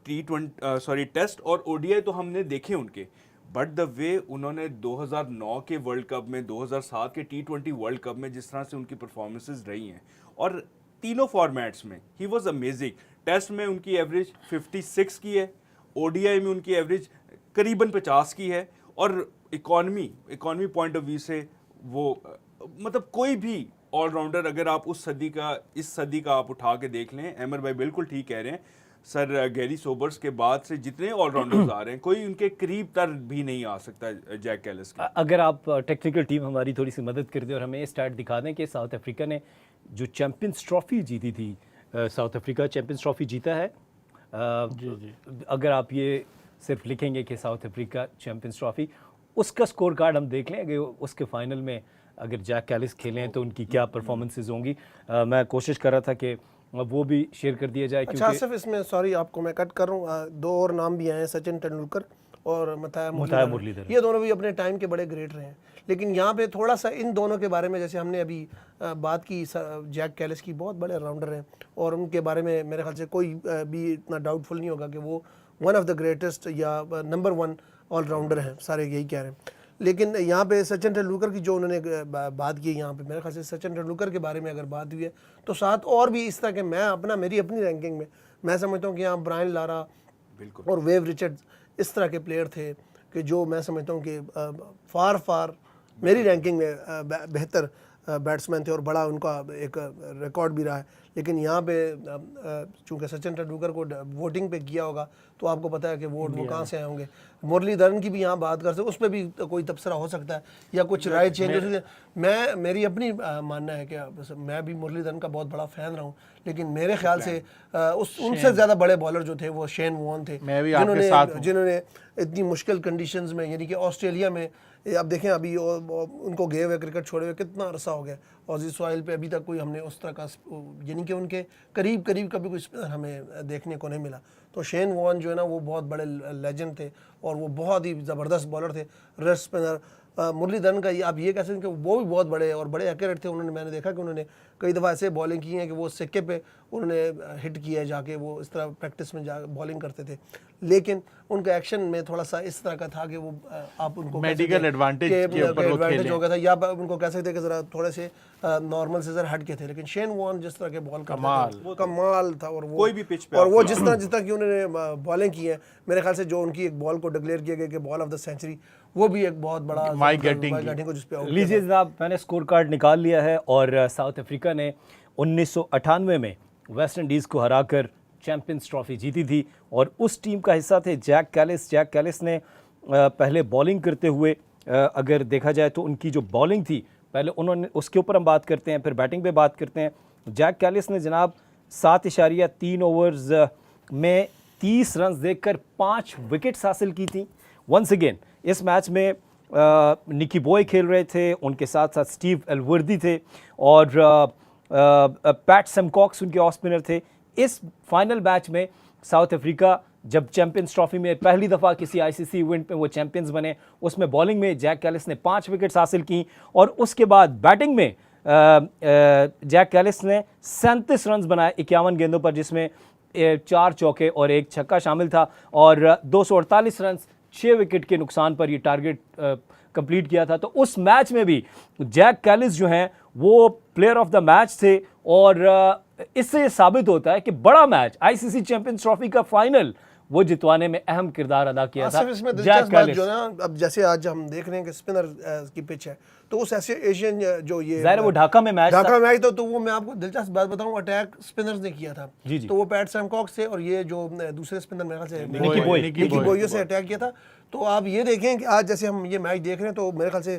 टेस्ट और ओडीआई तो हमने देखे उनके, बट द वे उन्होंने 2009 के वर्ल्ड कप में, 2007 के T20 वर्ल्ड कप में जिस तरह से उनकी परफॉर्मेंसेस रही हैं, और तीनों फॉर्मेट्स में ही वाज अमेजिंग। टेस्ट में उनकी एवरेज 56 की है, ओडीआई में उनकी एवरेज करीबन 50 की है, और इकॉनमी पॉइंट ऑफ व्यू से वो मतलब कोई भी ऑलराउंडर अगर आप इस सदी का आप उठा के देख लें, अमर भाई बिल्कुल ठीक कह रहे हैं, सर गैरी सोबर्स के बाद से जितने ऑलराउंडर्स आ रहे हैं, कोई उनके करीब तर भी नहीं आ सकता जैक कैलिस के। अगर आप टेक्निकल टीम हमारी थोड़ी सी मदद कर दें और हमें ये स्टार्ट दिखा दें कि साउथ अफ्रीका ने जो चैंपियंस ट्रॉफी जीती थी, साउथ अफ्रीका चैंपियंस ट्रॉफी जीता है, जी। अगर आप ये सिर्फ लिखेंगे कि साउथ अफ्रीका चैंपियंस ट्रॉफी, उसका स्कोर कार्ड हम देख लें कि उसके फाइनल में अगर जैक कैलिस खेलें तो उनकी क्या परफॉर्मेंसेज होंगी। मैं कोशिश कर रहा था कि वो भी शेयर कर दिया जाए। अच्छा सिर्फ इसमें सॉरी आपको मैं कट कर रहा हूँ, 2 और नाम भी आए हैं, सचिन तेंदुलकर और मथाया मुरलीधरन। ये दोनों भी अपने टाइम के बड़े ग्रेट रहे हैं, लेकिन यहाँ पे थोड़ा सा इन दोनों के बारे में, जैसे हमने अभी बात की जैक कैलिस की, बहुत बड़े राउंडर हैं और उनके बारे में मेरे ख्याल से कोई भी इतना डाउटफुल नहीं होगा कि वो वन ऑफ द ग्रेटेस्ट या नंबर 1 ऑलराउंडर हैं, सारे यही कह रहे हैं। लेकिन यहाँ पे सचिन तेंदुलकर की जो उन्होंने बात की, यहाँ पे मेरे ख्याल से सचिन तेंदुलकर के बारे में अगर बात हुई है तो साथ और भी इस तरह के, मैं मेरी अपनी रैंकिंग में मैं समझता हूँ कि यहाँ ब्रायन लारा बिल्कुल और वेव रिचर्ड्स इस तरह के प्लेयर थे कि जो मैं समझता हूँ कि फार मेरी रैंकिंग में बेहतर बैट्समैन थे और बड़ा उनका एक रिकॉर्ड भी रहा है। लेकिन यहाँ पे चूँकि सचिन तेंदुलकर को वोटिंग पे किया होगा तो आपको पता है कि वोट वो कहाँ से आए होंगे। मुरलीधरन की भी यहाँ बात कर सकते, उस पर भी कोई तबसरा हो सकता है या कुछ राय चेंज हो सकती है। मेरी अपनी मानना है कि मैं भी मुरलीधरन का बहुत बड़ा फ़ैन रहा हूँ, लेकिन मेरे ख्याल से उनसे ज़्यादा बड़े बॉलर जो थे वो शेन वॉर्न थे, जिन्होंने इतनी मुश्किल कंडीशंस में, यानी कि ऑस्ट्रेलिया में, अब देखें अभी उनको गए हुए क्रिकेट छोड़े हुए कितना अरसा हो गया, ऑजी सॉइल पे अभी तक कोई हमने उस तरह का, यानी कि उनके करीब कभी कोई स्पिनर हमें देखने को नहीं मिला। तो शेन वॉर्न जो है ना वो बहुत बड़े लेजेंड थे और वो बहुत ही ज़बरदस्त बॉलर थे, रेस्ट स्पिनर। मुरलीधरन का आप ये कह सकते हैं कि वो भी बहुत बड़े और बड़े एक्यूरेट थे। उन्होंने, मैंने देखा कि उन्होंने कई दफ़ा ऐसे बॉलिंग की है कि वो सिक्के पे उन्होंने हिट किया है जाके, वो इस तरह प्रैक्टिस में जा बॉलिंग करते थे, लेकिन उनका एक्शन में थोड़ा सा इस तरह का था कि वो आप उनको मेडिकल एडवांटेज हो गया था, या आप उनको कह सकते हैं कि ज़रा थोड़े से नॉर्मल से ज़रा हट के थे। लेकिन शेन वॉर्न जिस तरह के बॉल करते थे वो कमाल था, और वो कोई भी पिच पे, और वो जिस तरह की उन्होंने बॉलिंग की है, मेरे ख्याल से जो उनकी एक बॉल को डिक्लेयर किया गया कि बॉल ऑफ द सेंचुरी, वो भी एक बहुत बड़ा माइक गेटिंग को जिस पे आउट लीजिए जनाब, मैंने स्कोर कार्ड निकाल लिया है और साउथ अफ्रीका ने 1998 में वेस्ट इंडीज़ को हराकर चैंपियंस ट्रॉफी जीती थी। और उस टीम का हिस्सा थे जैक कैलिस ने पहले बॉलिंग करते हुए अगर देखा जाए तो उनकी जो बॉलिंग थी पहले उन्होंने, उसके ऊपर हम बात करते हैं, फिर बैटिंग पे बात करते हैं। जैक कैलिस ने जनाब 7.3 ओवर्स में 30 रन देकर 5 विकेट्स हासिल की थी। वंस अगेन इस मैच में निकी बॉय खेल रहे थे, उनके साथ साथ स्टीव एलवर्दी थे और पैट सैमकॉक्स उनके ऑफ स्पिनर थे। इस फाइनल मैच में साउथ अफ्रीका जब चैंपियंस ट्रॉफी में पहली दफ़ा किसी आईसीसी इवेंट में वो चैंपियंस बने, उसमें बॉलिंग में जैक कैलिस ने 5 विकेट्स हासिल की और उसके बाद बैटिंग में जैक कैलिस ने 37 रन बनाए 51 गेंदों पर, जिसमें 4 चौके और 1 छक्का शामिल था और 248 रन 6 विकेट के नुकसान पर ये टारगेट कंप्लीट किया था। तो उस मैच में भी जैक कैलिस जो हैं वो प्लेयर ऑफ द मैच थे और इससे साबित होता है कि बड़ा मैच आईसीसी चैंपियंस ट्रॉफी का फाइनल वो जितवाने में अहम किरदार अदा किया था आसिफ, इसमें जैक दिलचस्प बात कैलिस। जो है ना, अब जैसे आज हम देख रहे हैं कि स्पिनर की पिच है, तो उस ऐसे एशियन जो ये ज़ाहिर है वो ढाका में मैच था। ढाका मैच तो वो मैं आपको दिलचस्प बात बताऊं, अटैक स्पिनर्स ने किया था। जी, जी। तो वो पैट सैमकॉक्स थे और ये जो दूसरे स्पिनर मेरे ख्याल से निकी बॉय। बॉयो से अटैक किया था। तो आप ये देखें कि आज जैसे हम ये मैच देख रहे हैं तो मेरे ख्याल से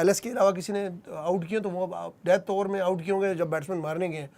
एलएस के अलावा किसी ने आउट किए तो वो डेथ ओवर में आउट किए होंगे जब बैट्समैन मारने गए।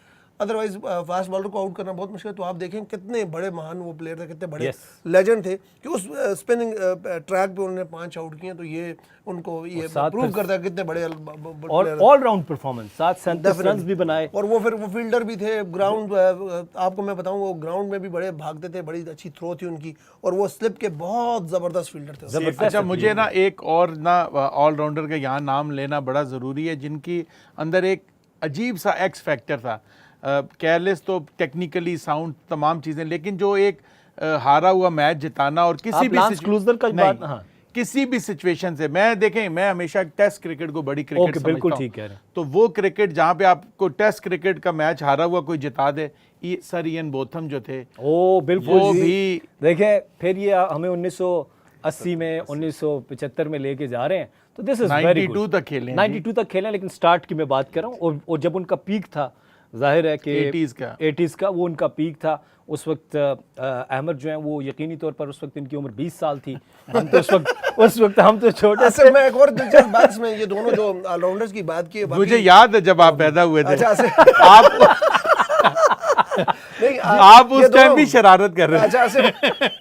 अदरवाइज फास्ट बॉलर को आउट करना बहुत मुश्किल है। तो आप देखें कितने बड़े महान वो प्लेयर थे, कितने बड़े लेजेंड थे कि उस स्पिनिंग ट्रैक पे उन्होंने 5 आउट किए। तो ये उनको ये प्रूव करता है कितने बड़े और ऑल राउंड परफॉर्मेंस, 37 रन भी बनाए। और वो फिर वो फील्डर भी थे। ग्राउंड आपको मैं बताऊं, वो ग्राउंड में भी बड़े भागते थे, बड़ी अच्छी थ्रो थी उनकी और वो स्लिप के बहुत ज़बरदस्त फील्डर थे। अच्छा, मुझे ना एक और ना ऑलराउंडर का यहाँ नाम लेना बड़ा ज़रूरी है जिनकी अंदर एक अजीब सा एक्स फैक्टर था। कैलिस तो टेक्निकली साउंड तमाम चीज़ें, लेकिन जो एक हारा हुआ मैच जिताना और किसी भी किसी भी सिचुएशन से, मैं देखें मैं हमेशा टेस्ट क्रिकेट को बड़ी क्रिकेट समझता हूं। बिल्कुल ठीक कह रहे हैं। तो वो क्रिकेट जहां पे आपको टेस्ट क्रिकेट का मैच हारा हुआ कोई जिता दे, सर इयन बोथम जो थे ओ बिल्कुल वो भी देखें, फिर ये हमें 1980 में 1975 में लेके जा रहे हैं। तो दिस इज वेरी गुड। 92 तक खेले, 92 तक खेले, लेकिन स्टार्ट की मैं बात कर रहा हूँ और जब उनका पीक था, जाहिर है कि 80s का वो उनका पीक था। उस वक्त अहमद जो हैं वो यकीनी तौर पर उस वक्त इनकी उम्र 20 साल थी। हम तो उस वक्त हम तो छोटे थे। मैं एक और दिलचस्प बात इसमें, ये दोनों जो ऑलराउंडर्स की बात की, मुझे याद है जब आप पैदा हुए थे। अच्छा नहीं, आप उस टाइम भी शरारत कर रहे थे। अच्छा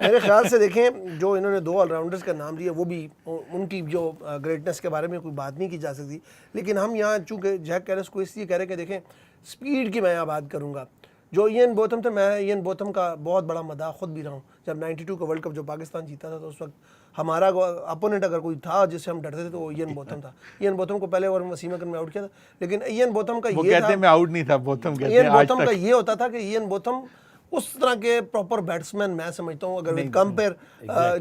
मेरे ख्याल से देखें, जो इन्होंने 2 ऑलराउंडर्स का नाम दिया वो भी उनकी जो ग्रेटनेस के बारे में कोई बात नहीं की जा सकती। लेकिन हम यहाँ चूँकि जैक कैलिस को इसलिए कह रहे हैं कि देखें स्पीड की मैं यहाँ बात करूँगा। जो इयन बोथम थे, मैं इयन बोथम का बहुत बड़ा मदाह खुद भी रहा हूँ। जब 92 का वर्ल्ड कप जो पाकिस्तान जीता था तो उस वक्त हमारा अपोनेंट अगर कोई था जिससे हम डरते थे तो वो इयन बोथम था। इयन बोथम को पहले ओवर में वसीम अकरम ने आउट किया था, लेकिन इयन बोथम का ये कहते मैं आउट नहीं था, बोथम कहते हैं। इयन बोथम का ये होता था कि इयन बोथम उस तरह के प्रॉपर बैट्समैन मैं समझता हूँ। अगर compare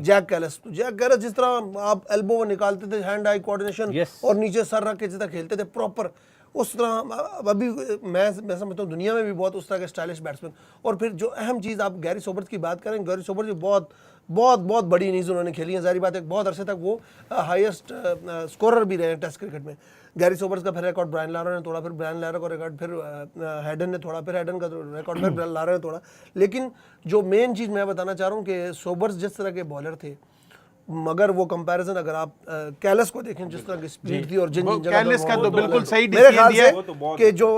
Jacques Kallis, Jacques Kallis जिस तरह आप एल्बो निकालते थे, हैंड आई कोऑर्डिनेशन और नीचे सर रख के जिस तरह खेलते थे प्रॉपर, उस तरह अभी मैं समझता हूँ दुनिया में भी बहुत उस तरह के स्टाइलिश बैट्समैन। और फिर जो अहम चीज़ आप गैरी सोबर्स की बात करें, गैरी सोबर्स बहुत बहुत बहुत बड़ी इनिंग्स उन्होंने खेली है। जारी बात है बहुत अरसे तक वो हाईएस्ट स्कोरर भी रहे हैं टेस्ट क्रिकेट में। गैरी सोबर्स का फिर रिकॉर्ड ब्रायन लारा ने तोड़ा, फिर ब्रायन लारा का रिकॉर्ड फिर हैडन ने तोड़ा, फिर हैडन का रिकॉर्ड फिर ब्रायन लारा ने तोड़ा। लेकिन जो मेन चीज़ मैं बताना चाह रहा हूँ कि सोबर्स जिस तरह के बॉलर थे, मगर वो कंपैरिजन अगर आप कैलिस को देखें जिस तरह की स्पीड थी और जिन जगह कैलिस का तो बिल्कुल सही मेरे ख्याल दिया से कि जो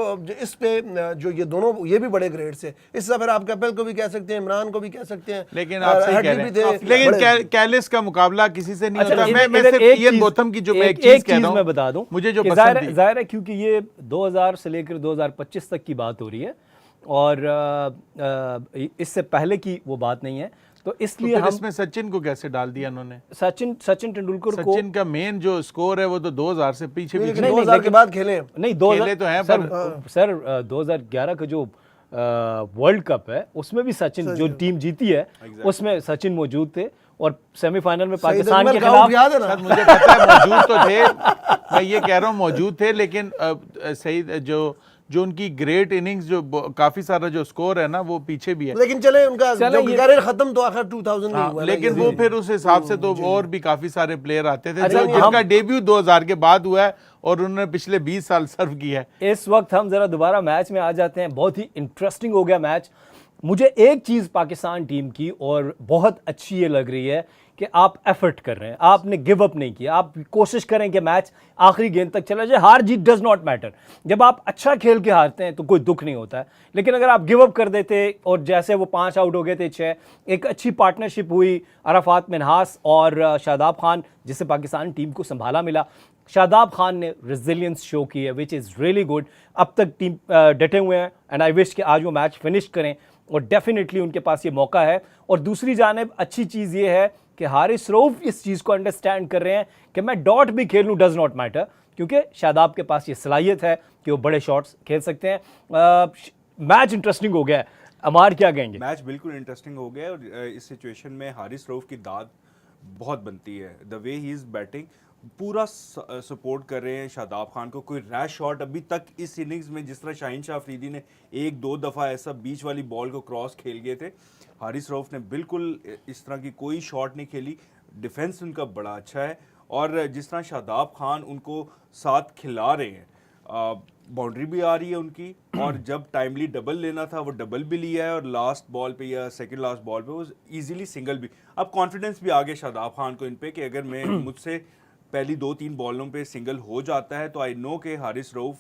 इस पे जो ये दोनों ये भी बड़े ग्रेड से, इससे फिर आप कैपेल को भी कह सकते हैं, इमरान को भी कह सकते हैं, लेकिन आप सही कह रहे हैं। लेकिन कैलिस का मुकाबला किसी से नहीं होता। मैं सिर्फ इयन बोथम की जो मैं एक चीज कहता हूं, मैं बता दूं, मुझे जो पसंद थी, जाहिर है क्योंकि ये 2000 से लेकर 2025 तक की बात हो रही है और इससे पहले की वो बात नहीं है। तो इसलिए तो हम इसमें सचिन को कैसे डाल दिया उन्होंने? सचिन तेंदुलकर को, सचिन का मेन जो स्कोर है वो तो 2000 से पीछे 2000 के बाद खेले नहीं, खेले तो हैं सर 2011 का जो वर्ल्ड कप है उसमें भी सचिन जो टीम जीती है उसमें सचिन मौजूद थे और सेमीफाइनल में पाकिस्तान के खिलाफ याद है ना? मुझे पता है मौजूद तो थे, मैं ये कह रहा हूँ मौजूद थे, लेकिन सही जो जो उनकी ग्रेट इनिंग्स जो काफी सारा जो स्कोर है ना वो पीछे भी है। लेकिन चले उनका चले जब ये- करियर खत्म तो आखिर 2000 में हाँ, हुआ ना लेकिन ये। वो फिर उस हिसाब से तो और भी काफी सारे प्लेयर आते थे अच्छा, जो जिनका डेब्यू 2000 के बाद हुआ है और उन्होंने पिछले 20 साल सर्व किया है। इस वक्त हम जरा दोबारा मैच में आ जाते हैं। बहुत ही इंटरेस्टिंग हो गया मैच। मुझे एक चीज पाकिस्तान टीम की और बहुत अच्छी ये लग रही है कि आप एफर्ट कर रहे हैं, आपने गिव अप नहीं किया। आप कोशिश करें कि मैच आखिरी गेंद तक चला जाए। हार जीत डज नॉट मैटर। जब आप अच्छा खेल के हारते हैं तो कोई दुख नहीं होता है, लेकिन अगर आप गिव अप कर देते और जैसे वो 5 आउट हो गए थे 6, एक अच्छी पार्टनरशिप हुई अरफात मिन्हास और शादाब खान, जिससे पाकिस्तान टीम को संभाला मिला। शादाब खान ने रेजिलियंस शो की है, विच इज़ रियली गुड। अब तक टीम डटे हुए हैं एंड आई विश कि आज वो मैच फिनिश करें और डेफिनेटली उनके पास ये मौका है। और दूसरी जानिब अच्छी चीज़ ये है कि हारिस रऊफ इस चीज़ को अंडरस्टैंड कर रहे हैं कि मैं डॉट भी खेलूं डज नॉट मैटर, क्योंकि शादाब के पास ये सलाहियत है कि वो बड़े शॉट्स खेल सकते हैं। मैच इंटरेस्टिंग हो गया है। अमार क्या कहेंगे? मैच बिल्कुल इंटरेस्टिंग हो गया है और इस सिचुएशन में हारिस रऊफ की दाद बहुत बनती है। The way he is batting पूरा सपोर्ट कर रहे हैं शादाब खान को। कोई रैश शॉट अभी तक इस इनिंग्स में, जिस तरह शाहीन शाह अफरीदी ने 1-2 दफ़ा ऐसा बीच वाली बॉल को क्रॉस खेल गए थे, हारिस रऊफ ने बिल्कुल इस तरह की कोई शॉट नहीं खेली। डिफेंस उनका बड़ा अच्छा है और जिस तरह शादाब खान उनको साथ खिला रहे हैं, बाउंड्री भी आ रही है उनकी और जब टाइमली डबल लेना था वो डबल भी लिया है और लास्ट बॉल पे या सेकंड लास्ट बॉल पे वो इजीली सिंगल भी। अब कॉन्फिडेंस भी आ गया शादाब खान को इन पे कि अगर मैं मुझसे पहली 2-3 बॉलों पे सिंगल हो जाता है तो आई नो कि हारिस रऊफ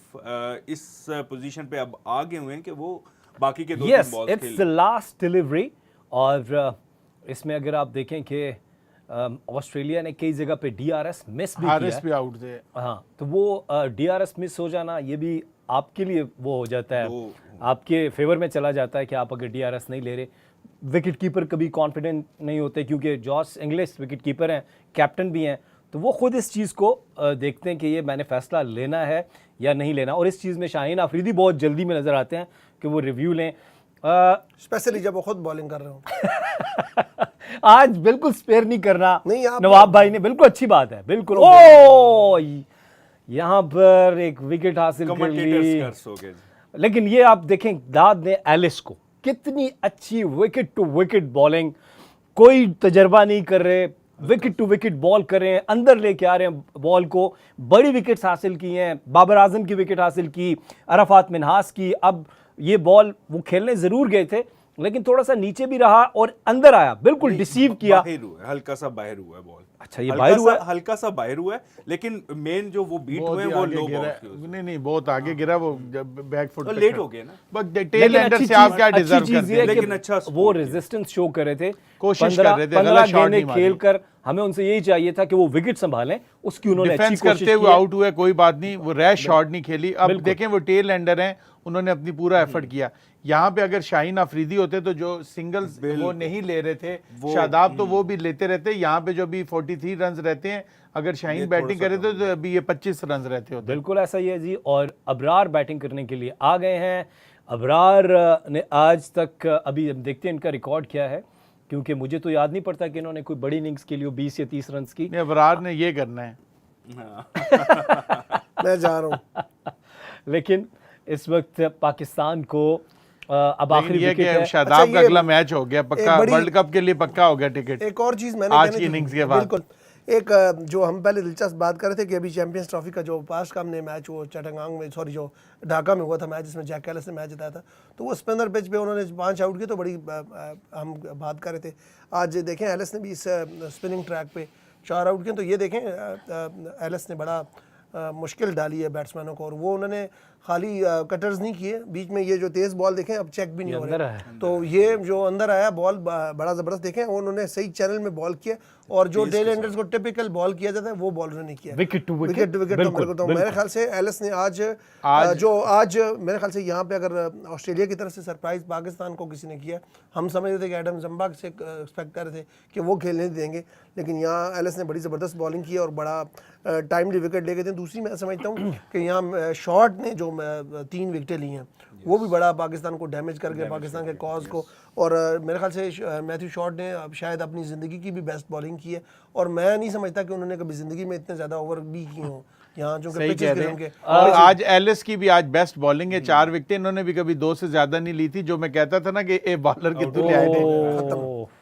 इस पोजीशन पे अब आ गए हुए हैं कि वो बाकी के 2-3 yes, balls it's the last delivery. और इसमें अगर आप देखें कि ऑस्ट्रेलिया ने कई जगह पे डीआरएस मिस भी किया हारिस है। भी आउट थे। हाँ, तो वो डीआरएस मिस हो जाना ये भी आपके लिए वो हो जाता है, आपके फेवर में चला जाता है कि आप अगर डीआरएस नहीं ले रहे। विकेट कीपर कभी कॉन्फिडेंट नहीं होते क्योंकि जॉस इंग्लिश विकेट कीपर हैं, कैप्टन भी हैं, तो वो खुद इस चीज़ को देखते हैं कि ये मैंने फैसला लेना है या नहीं लेना। और इस चीज़ में शाहीन अफरीदी बहुत जल्दी में नज़र आते हैं कि वो रिव्यू लें। स्पेशली जब वो खुद बॉलिंग कर रहे हो। आज बिल्कुल स्पेयर नहीं करना नहीं, आप- नवाब भाई ने, बिल्कुल अच्छी बात है, बिल्कुल। ओ यहाँ पर एक विकेट हासिल कर कमेंटेटर्स ली। कर्स हो गए। लेकिन ये आप देखें दाद ने एलिस को कितनी अच्छी विकेट टू विकेट बॉलिंग, कोई तजर्बा नहीं कर रहे, विकेट टू विकेट बॉल कर रहे हैं, अंदर लेके आ रहे हैं बॉल को। बड़ी विकेट्स हासिल की हैं, बाबर आजम की विकेट हासिल की, अरफात मिन्हास की। अब ये बॉल वो खेलने जरूर गए थे लेकिन थोड़ा सा नीचे भी रहा और अंदर आया, बिल्कुल डिसीव किया। बाहर हुआ है, हल्का सा बाहर हुआ है बॉल। अच्छा, ये बाहर हुआ है? हल्का सा बाहर हुआ है, लेकिन मेन जो वो बीट बहुत हुए ही हैं वो आगे लो गिरा बॉल है। थे उसमें। नहीं बहुत आगे गिरा वो, जब बैक फुट तो पे लेट खड़ा- हो गए ना। बट टेल लेकिन एंडर अच्छी से आप चीज- क्या अच्छी डिजर्व चीज करते ये है हैं? कि लेकिन अच्छा वो support किया। रेजिस्टेंस शो कर रहे थे, कोशिश कर रहे थे, 15 गलत शॉट गेंदें नहीं मारी। खेलकर हमें उनसे यही चाहिए था कि वो विकेट संभालें, उसकी उन्होंने अच्छी डिफेंस कोशिश करते की हुए है। आउट हुए, कोई बात नहीं, वो रैश शॉट नहीं खेली। अब बिल्कुल। देखें वो टेल एंडर हैं, उन्होंने अपनी पूरा एफर्ट किया। यहाँ पे अगर शाहीन अफरीदी होते तो जो सिंगल्स वो नहीं ले रहे थे, शादाब तो वो भी लेते रहते। यहाँ पे जो अभी 43 रन रहते हैं, अगर शाहीन बैटिंग करे तो अभी ये 25 रन रहते होते। बिल्कुल ऐसा ही है जी। और अबरार बैटिंग करने के लिए आ गए हैं। अबरार ने आज तक, अभी हम देखते हैं इनका रिकॉर्ड क्या है, क्योंकि मुझे तो याद नहीं पड़ता कि इन्होंने कोई बड़ी इनिंग्स के लिए 20 या 30 रन की। नहीं, अबरार ने ये करना है। मैं जा रहा हूँ। लेकिन इस वक्त पाकिस्तान को अब आखिरी ये विकेट कि है। शादाब अच्छा, का ये अगला मैच हो गया पक्का, एक बड़ी- वर्ल्ड कप के लिए पक्का हो गया टिकट। एक और चीज़ मैंने आज कहनी की थी, इनिंग्स के बाद। बिल्कुल एक जो हम पहले दिलचस्प बात कर रहे थे कि अभी चैंपियंस ट्रॉफी का जो पास का हमने मैच वो चटंगांग में, सॉरी जो ढाका में हुआ था मैच जिसमें जैक कैलिस ने मैच जिताया था, तो वो स्पिनर पिच पे उन्होंने 5 आउट किए तो बड़ी हम बात कर रहे थे। आज देखें एलिस ने भी इस स्पिनिंग ट्रैक पे 4 आउट किए, तो ये देखें एलिस ने बड़ा मुश्किल डाली है बैट्समैनों को, और वो उन्होंने खाली कटर्स नहीं किए बीच में। ये जो तेज़ बॉल देखें अब चेक भी नहीं हो अंदर रहे, आया। तो ये जो अंदर आया बॉल बड़ा ज़बरदस्त देखें, उन्होंने सही चैनल में बॉल किया, और जो टेल एंडर्स को टिपिकल बॉल किया जाता है वो बॉल उन्होंने किया। Wicket to wicket, wicket wicket बिल्कुल, तो मेरे ख्याल से एलिस ने आज मेरे ख्याल से यहाँ पे अगर ऑस्ट्रेलिया की तरफ से सरप्राइज पाकिस्तान को किसी ने किया, हम समझ रहे थे कि एडम जम्बा से एक्सपेक्ट कर रहे थे कि वो खेलने नहीं देंगे, लेकिन यहाँ एलिस ने बड़ी ज़बरदस्त बॉलिंग की और बड़ा टाइमली विकेट ले गए थे। दूसरी मैं समझता हूँ कि यहाँ शॉट ने जो 3 विकेटें ली हैं वो भी बड़ा पाकिस्तान को डैमेज कर गया, पाकिस्तान के कॉज को। और मेरे ख्याल से मैथ्यू शॉट ने अब शायद अपनी ज़िंदगी की भी बेस्ट बॉलिंग की है, और मैं नहीं समझता कि उन्होंने कभी ज़िंदगी में इतने ज़्यादा ओवर भी किए हों यहाँ जो सही पिचेस कह के रहे उनके हैं। और आज एलिस की भी आज बेस्ट बॉलिंग है, 4 विकेटें इन्होंने भी कभी 2 से ज्यादा नहीं ली थी, जो मैं कहता था ना कि ए बॉलर कितने ले आए थे। खत्म,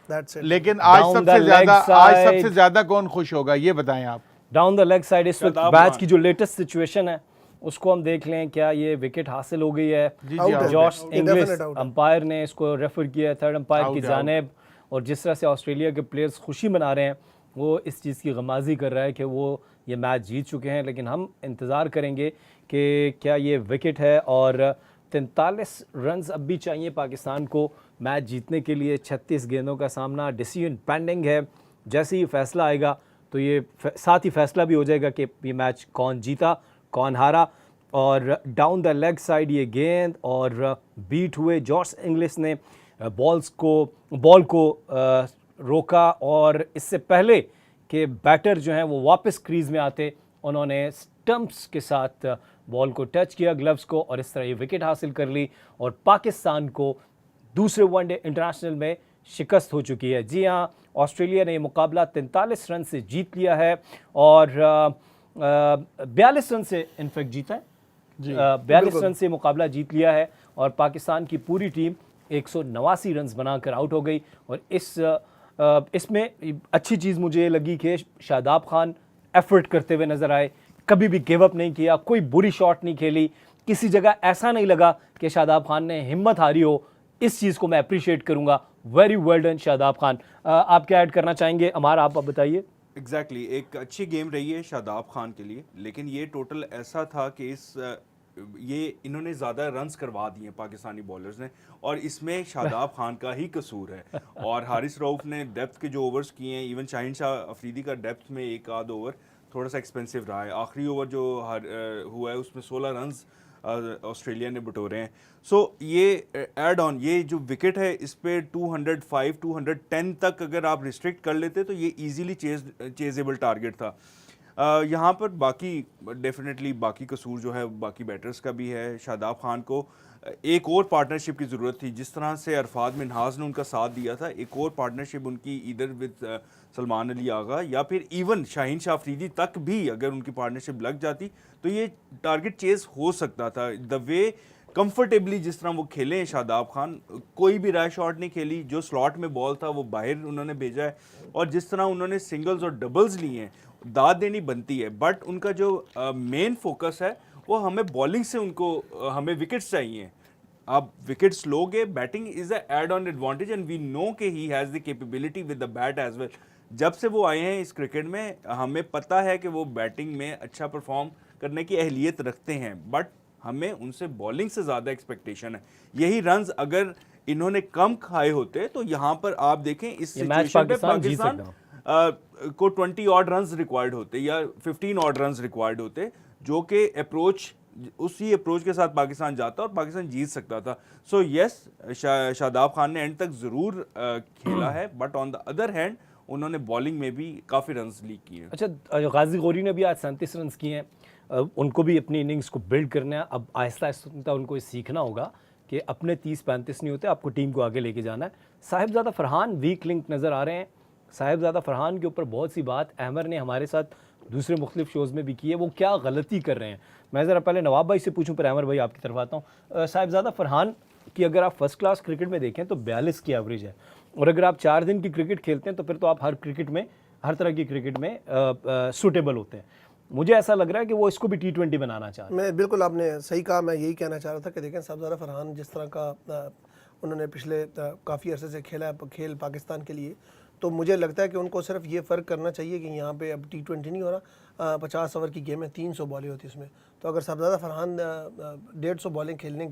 दैट्स इट। लेकिन आज Down सबसे the ज्यादा leg आज side. सबसे ज्यादा कौन खुश होगा ये बताएं आप। डाउन द लेग साइड इस वक्त शादाब मैच खान। की जो लेटेस्ट सिचुएशन है उसको हम देख लें, क्या ये विकेट हासिल हो गई है? जी, Out है। जॉश ये इंग्लिश definite out है। अंपायर ने इसको रेफर किया है थर्ड अंपायर Out की है, जानेब, और जिस तरह से ऑस्ट्रेलिया के प्लेयर्स खुशी मना रहे हैं वो इस चीज़ की गमाजी कर रहा है कि वो ये मैच जीत चुके हैं। लेकिन हम इंतज़ार करेंगे कि क्या ये विकेट है, और 43 रन्स अब भी चाहिए पाकिस्तान को मैच जीतने के लिए। 36 गेंदों का सामना, डिसीजन पेंडिंग है। जैसे ही फैसला आएगा तो ये साथ ही फैसला भी हो जाएगा कि ये मैच कौन जीता कौन हारा। और डाउन द लेग साइड ये गेंद और बीट हुए, जॉश इंग्लिश ने बॉल को रोका, और इससे पहले कि बैटर जो हैं वो वापस क्रीज में आते उन्होंने स्टंप्स के साथ बॉल को टच किया, ग्लव्स को, और इस तरह ये विकेट हासिल कर ली और पाकिस्तान को दूसरे वनडे इंटरनेशनल में शिकस्त हो चुकी है। जी हाँ, ऑस्ट्रेलिया ने ये मुकाबला 43 रन से जीत लिया है और 42 रन से इनफैक्ट जीता है। 42 रन से मुकाबला जीत लिया है और पाकिस्तान की पूरी टीम 189 रन बनाकर आउट हो गई। और इसमें अच्छी चीज़ मुझे ये लगी कि शादाब खान एफर्ट करते हुए नज़र आए, कभी भी गिव अप नहीं किया, कोई बुरी शॉट नहीं खेली, किसी जगह ऐसा नहीं लगा कि शादाब खान ने हिम्मत हारी हो। इस चीज़ को मैं अप्रिशिएट करूंगा। Very well done Shadab Khan. आप क्या ऐड करना चाहेंगे? अमार, आप बताइए। एग्जैक्टली एक अच्छी गेम रही है शादाब खान के लिए, लेकिन ये टोटल ऐसा था कि ये इन्होंने ज़्यादा रन्स करवा दिए पाकिस्तानी बॉलर्स ने, और इसमें शादाब खान का ही कसूर है। और हारिस रऊफ ने डेप्थ के जो ओवर्स किए हैं, इवन शाहीन शाह अफरीदी का डेप्थ में एक आध ओवर थोड़ा सा एक्सपेंसिव रहा है। आखिरी ओवर जो हुआ है उसमें 16 रन्स ऑस्ट्रेलिया ने बटोरे हैं। सो ये एड ऑन ये जो विकेट है इस पे 205 210 तक अगर आप रिस्ट्रिक्ट कर लेते तो ये इजीली चेजेबल टारगेट था। यहाँ पर बाकी डेफिनेटली बाकी कसूर जो है बाकी बैटर्स का भी है। शादाब खान को एक और पार्टनरशिप की ज़रूरत थी, जिस तरह से अरफात मिनहाज ने उनका साथ दिया था, एक और पार्टनरशिप उनकी इधर विद सलमान अली आगा या फिर इवन शाहीन शाह अफरीदी तक भी अगर उनकी पार्टनरशिप लग जाती तो ये टारगेट चेज हो सकता था। द वे कंफर्टेबली जिस तरह वो खेले हैं शादाब खान, कोई भी राय शॉट नहीं खेली, जो स्लॉट में बॉल था वो बाहर उन्होंने भेजा है, और जिस तरह उन्होंने सिंगल्स और डबल्स लिए हैं दाद देनी बनती है। बट उनका जो मेन फोकस है वो हमें बॉलिंग से उनको हमें विकेट्स चाहिए। आप विकेट्स लोगे, batting is a add on advantage and we know कि he has the capability with the bat as well. जब से वो आए हैं इस क्रिकेट में हमें पता है कि वो बैटिंग में अच्छा परफॉर्म करने की अहलियत रखते हैं, बट हमें उनसे बॉलिंग से ज़्यादा एक्सपेक्टेशन है। यही रन्स अगर इन्होंने कम खाए होते तो यहाँ पर आप देखें इस सिचुएशन पे पाकिस्तान को 20 ऑड रन्स रिक्वायर्ड होते या 15 ऑड रन्स रिक्वायर्ड होते, जो कि अप्रोच उसी अप्रोच के साथ पाकिस्तान जाता और पाकिस्तान जीत सकता था। सो यस, शादाब खान ने एंड तक ज़रूर खेला है, but on the other hand उन्होंने बॉलिंग में भी काफ़ी रन्स लीक किए। अच्छा, गाजी गौरी ने भी आज 37 रन किए हैं। उनको भी अपनी इनिंग्स को बिल्ड करना है। अब आहिस्ता आहिस्ता उनको ये सीखना होगा कि अपने 30-35 नहीं होते, आपको टीम को आगे लेके जाना है। साहिबजादा फरहान वीक लिंक नज़र आ रहे हैं। साहिबजादा फरहान के ऊपर बहुत सी बात अहमर ने हमारे साथ दूसरे मुख्तलिफ शोज़ में भी की है। वो क्या गलती कर रहे हैं, मैं ज़रा पहले नवाब भाई से पूछूं, फिर अहमर भाई आपकी तरफ आता हूँ। साहिबजादा फरहान की अगर आप फर्स्ट क्लास क्रिकेट में देखें तो 42 की एवरेज है, और अगर आप 4 दिन की क्रिकेट खेलते हैं तो फिर तो आप हर तरह की क्रिकेट में सूटेबल होते हैं। मुझे ऐसा लग रहा है कि वो इसको भी T20 बनाना चाह रहे हैं। मैं बिल्कुल, आपने सही कहा। मैं यही कहना चाह रहा था कि देखें साहिबजादा फरहान जिस तरह का उन्होंने पिछले काफ़ी अरसे से खेला है खेल पाकिस्तान के लिए, तो मुझे लगता है कि उनको सिर्फ ये फ़र्क करना चाहिए कि यहाँ पे अब T20 नहीं हो रहा, 50 ओवर की गेम है, 300 बॉलें होती है उसमें। तो अगर साहिबजादा फरहान 150 बॉलें खेलने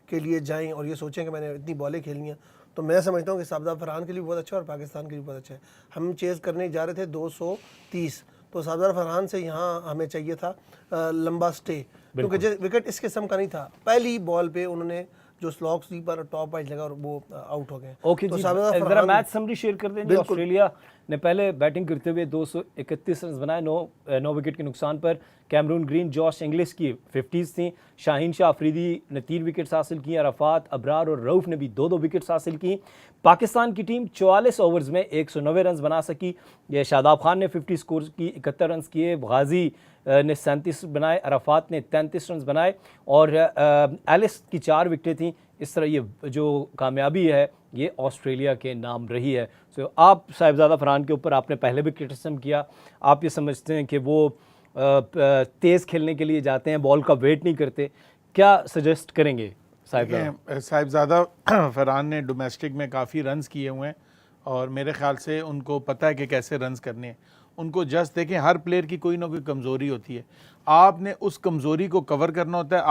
के लिए जाएं और ये सोचें कि मैंने इतनी बॉलें खेलनी हैं, तो मैं समझता हूँ कि साहिबजादा फरहान के लिए बहुत अच्छा है और पाकिस्तान के लिए बहुत अच्छा है। हम चेज़ करने जा रहे थे 230, तो साहिबजादा फरहान से यहाँ हमें चाहिए था लंबा स्टे, क्योंकि विकेट इस किस्म का नहीं था। पहली बॉल पे उन्होंने जो स्लॉग स्लीपर और टॉप वाइज लगा और वो आउट हो गए। ओके जी, जरा मैच समरी शेयर कर देंगे। ऑस्ट्रेलिया ने पहले बैटिंग करते हुए 231 रन बनाए, 9 विकेट के नुकसान पर। कैमरून ग्रीन, जॉश इंग्लिश की 50s थी। शाहीन शाह अफरीदी ने 3 विकेट्स हासिल की। अरफात, अबरार और रऊफ ने भी 2-2 विकेट्स हासिल की। पाकिस्तान की टीम 44 ओवर्स में 190 रन बना सकी। ये शादाब खान ने 50 स्कोर की, 71 रन किए। गाजी ने 37 बनाए, अराफात ने 33 रन बनाए और एलिस की 4 विकेटें थीं। इस तरह ये जो कामयाबी है ये ऑस्ट्रेलिया के नाम रही है। तो आप साहिबजादा फरहान के ऊपर आपने पहले भी क्रिटिसिज्म किया, आप ये समझते हैं कि वो तेज़ खेलने के लिए जाते हैं, बॉल का वेट नहीं करते, क्या सजेस्ट करेंगे साहिबजादा? साहिबजादा फरहान ने डोमेस्टिक में काफ़ी रन्स किए हुए हैं और मेरे ख्याल से उनको पता है कि कैसे रन्स करने हैं। उनको जस्ट देखें, हर प्लेयर की कोई ना कोई कमज़ोरी होती है, आपने उस कमज़ोरी को कवर करना होता है।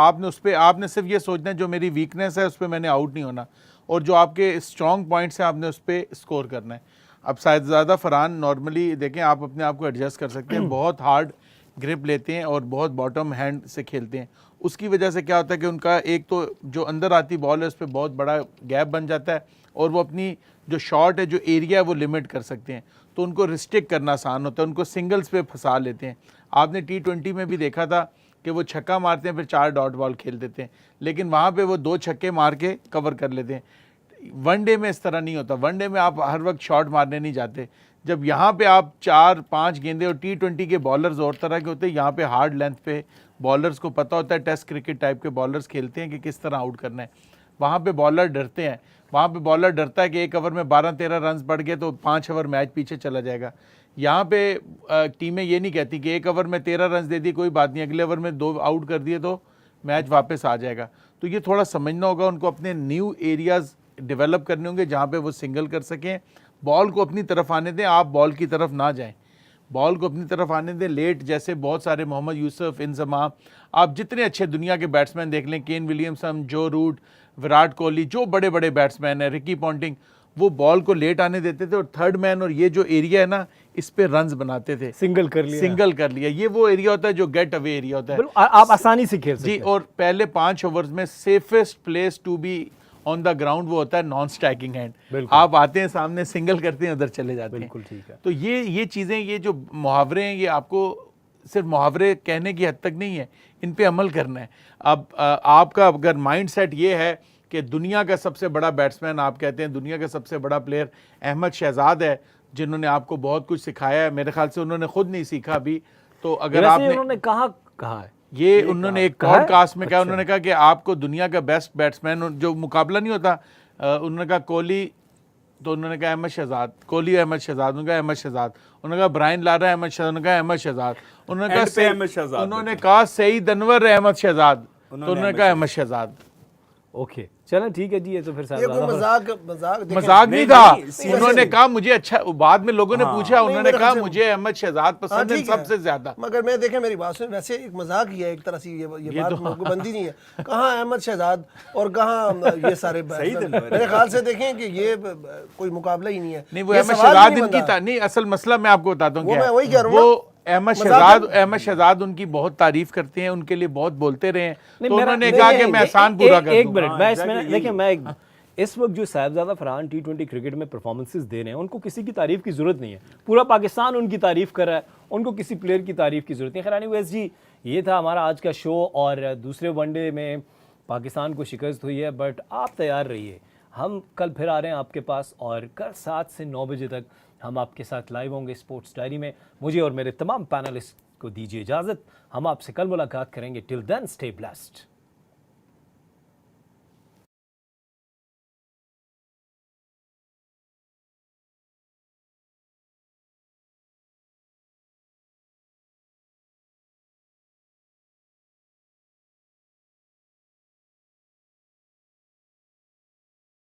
आपने सिर्फ ये सोचना है जो मेरी वीकनेस है उस पर मैंने आउट नहीं होना, और जो आपके स्ट्रॉन्ग पॉइंट्स हैं आपने उस पर स्कोर करना है। अब साहिबजादा फरहान नॉर्मली देखें, आप अपने आप को एडजस्ट कर सकते हैं, बहुत हार्ड ग्रिप लेते हैं और बहुत बॉटम हैंड से खेलते हैं। उसकी वजह से क्या होता है कि उनका एक तो जो अंदर आती बॉल है उस पर बहुत बड़ा गैप बन जाता है और वो अपनी जो शॉट है, जो एरिया है, वो लिमिट कर सकते हैं, तो उनको रिस्ट्रिक्ट करना आसान होता है, उनको सिंगल्स पे फंसा लेते हैं। आपने T20 में भी देखा था कि वो छक्का मारते हैं फिर 4 डॉट बॉल खेल देते हैं, लेकिन वहाँ पे वो 2 छक्के मार के कवर कर लेते हैं। वनडे में इस तरह नहीं होता, वनडे में आप हर वक्त शॉट मारने नहीं जाते। जब यहाँ पे आप 4-5 गेंदे, और T20 के बॉलर्स और तरह के होते हैं, यहाँ पे हार्ड लेंथ पे बॉलर्स को पता होता है, टेस्ट क्रिकेट टाइप के बॉलर्स खेलते हैं कि किस तरह आउट करना है। वहाँ पे बॉलर डरते हैं, वहाँ पे बॉलर डरता है कि एक ओवर में 12-13 रन बढ़ गए तो 5 ओवर मैच पीछे चला जाएगा। यहाँ पे टीमें ये नहीं कहती कि एक ओवर में 13 रन दे दिए कोई बात नहीं, अगले ओवर में 2 आउट कर दिए तो मैच वापस आ जाएगा। तो ये थोड़ा समझना होगा, उनको अपने न्यू एरियाज़ डेवलप करने होंगे जहाँ पे वो सिंगल कर सकें। बॉल को अपनी तरफ आने दें, आप बॉल की तरफ ना जाएं, बॉल को अपनी तरफ आने दें। लेट जैसे बहुत सारे मोहम्मद यूसुफ, इंजमाम, आप जितने अच्छे दुनिया के बैट्समैन देख लें, केन विलियमसन, जो रूट, विराट कोहली, जो बड़े बड़े बैट्समैन हैं, रिकी पॉन्टिंग, वो बॉल को लेट आने देते थे और थर्ड मैन और ये जो एरिया है ना, इस पे रन्स बनाते थे। सिंगल कर लिया, ये वो एरिया होता है जो गेट अवे एरिया होता है, आप आसानी से खेल सकते जी। हैं। और पहले 5 ओवर्स में safest place to be on the ground वो होता है नॉन स्ट्राइकिंग हैंड। आप आते हैं सामने, सिंगल करते हैं, उधर चले जाते हैं। बिल्कुल ठीक है। तो ये चीज़ें, ये जो मुहावरे हैं, ये आपको सिर्फ मुहावरे कहने की हद तक नहीं है, इन पे अमल करना है। अब आपका अगर माइंड सेट ये है कि दुनिया का सबसे बड़ा बैट्समैन, आप कहते हैं दुनिया का सबसे बड़ा प्लेयर अहमद शहजाद है, जिन्होंने आपको बहुत कुछ सिखाया है, मेरे ख्याल से उन्होंने खुद नहीं सीखा अभी। तो अगर आपने, उन्होंने कहा है ये उन्होंने एक पॉडकास्ट में कहा, उन्होंने कहा कि आपको दुनिया का बेस्ट बैट्समैन जो मुकाबला नहीं होता, उन्होंने कहा कोहली, तो उन्होंने कहा अहमद शहजाद, कोहली अहमद शहजाद, उन्होंने कहा अहमद शहजाद, उन्होंने कहा ब्रायन लारा अहमद शहजाद, उन्होंने कहा अहमद शहजाद, उन्होंने कहा सईद अनवर अहमद शहजाद, तो उन्होंने कहा अहमद शहजाद। ओके, चलें ठीक है जी। ये तो फिर ये कोई मजाक नहीं था। उन्होंने कहा मुझे अच्छा, बाद में लोगों ने पूछा, उन्होंने कहा मुझे अहमद शहजाद पसंद है सबसे ज्यादा। मगर मैं देखें, मेरी बात सुन, वैसे एक मजाक ही है एक तरह से, ये बात मुकबंदी नहीं है। कहाँ अहमद शहजाद और कहाँ ये सारे मेरे ख्याल से देखें कि ये कोई मुकाबला ही नहीं है। नहीं, वो अहमद शहजाद इनकी था नहीं, असल मसला मैं आपको बताता हूँ क्या, वही कह रहा हूँ। अहमद शहजाद उनकी बहुत तारीफ करते हैं, उनके लिए बहुत बोलते रहे हैं, तो उन्होंने कहा कि मैं एहसान पूरा कर दूंगा। एक मिनट, मैं इसमें देखिए, मैं इस वक्त जो साहिबजादा फरहान T20 क्रिकेट में परफॉर्मेंसेस दे रहे हैं, उनको किसी की तारीफ की जरूरत नहीं है। पूरा पाकिस्तान उनकी तारीफ कर रहा है, उनको किसी प्लेयर की तारीफ की जरूरत नहीं है। खैर एनीवेज जी, ये था हमारा आज का शो, और दूसरे वनडे में पाकिस्तान को शिकस्त हुई है, बट आप तैयार रहिए, हम कल फिर आ रहे हैं आपके पास, और कल 7 से 9 बजे तक हम आपके साथ लाइव होंगे स्पोर्ट्स डायरी में। मुझे और मेरे तमाम पैनलिस्ट को दीजिए इजाज़त, हम आपसे कल मुलाकात करेंगे। Till then stay blessed.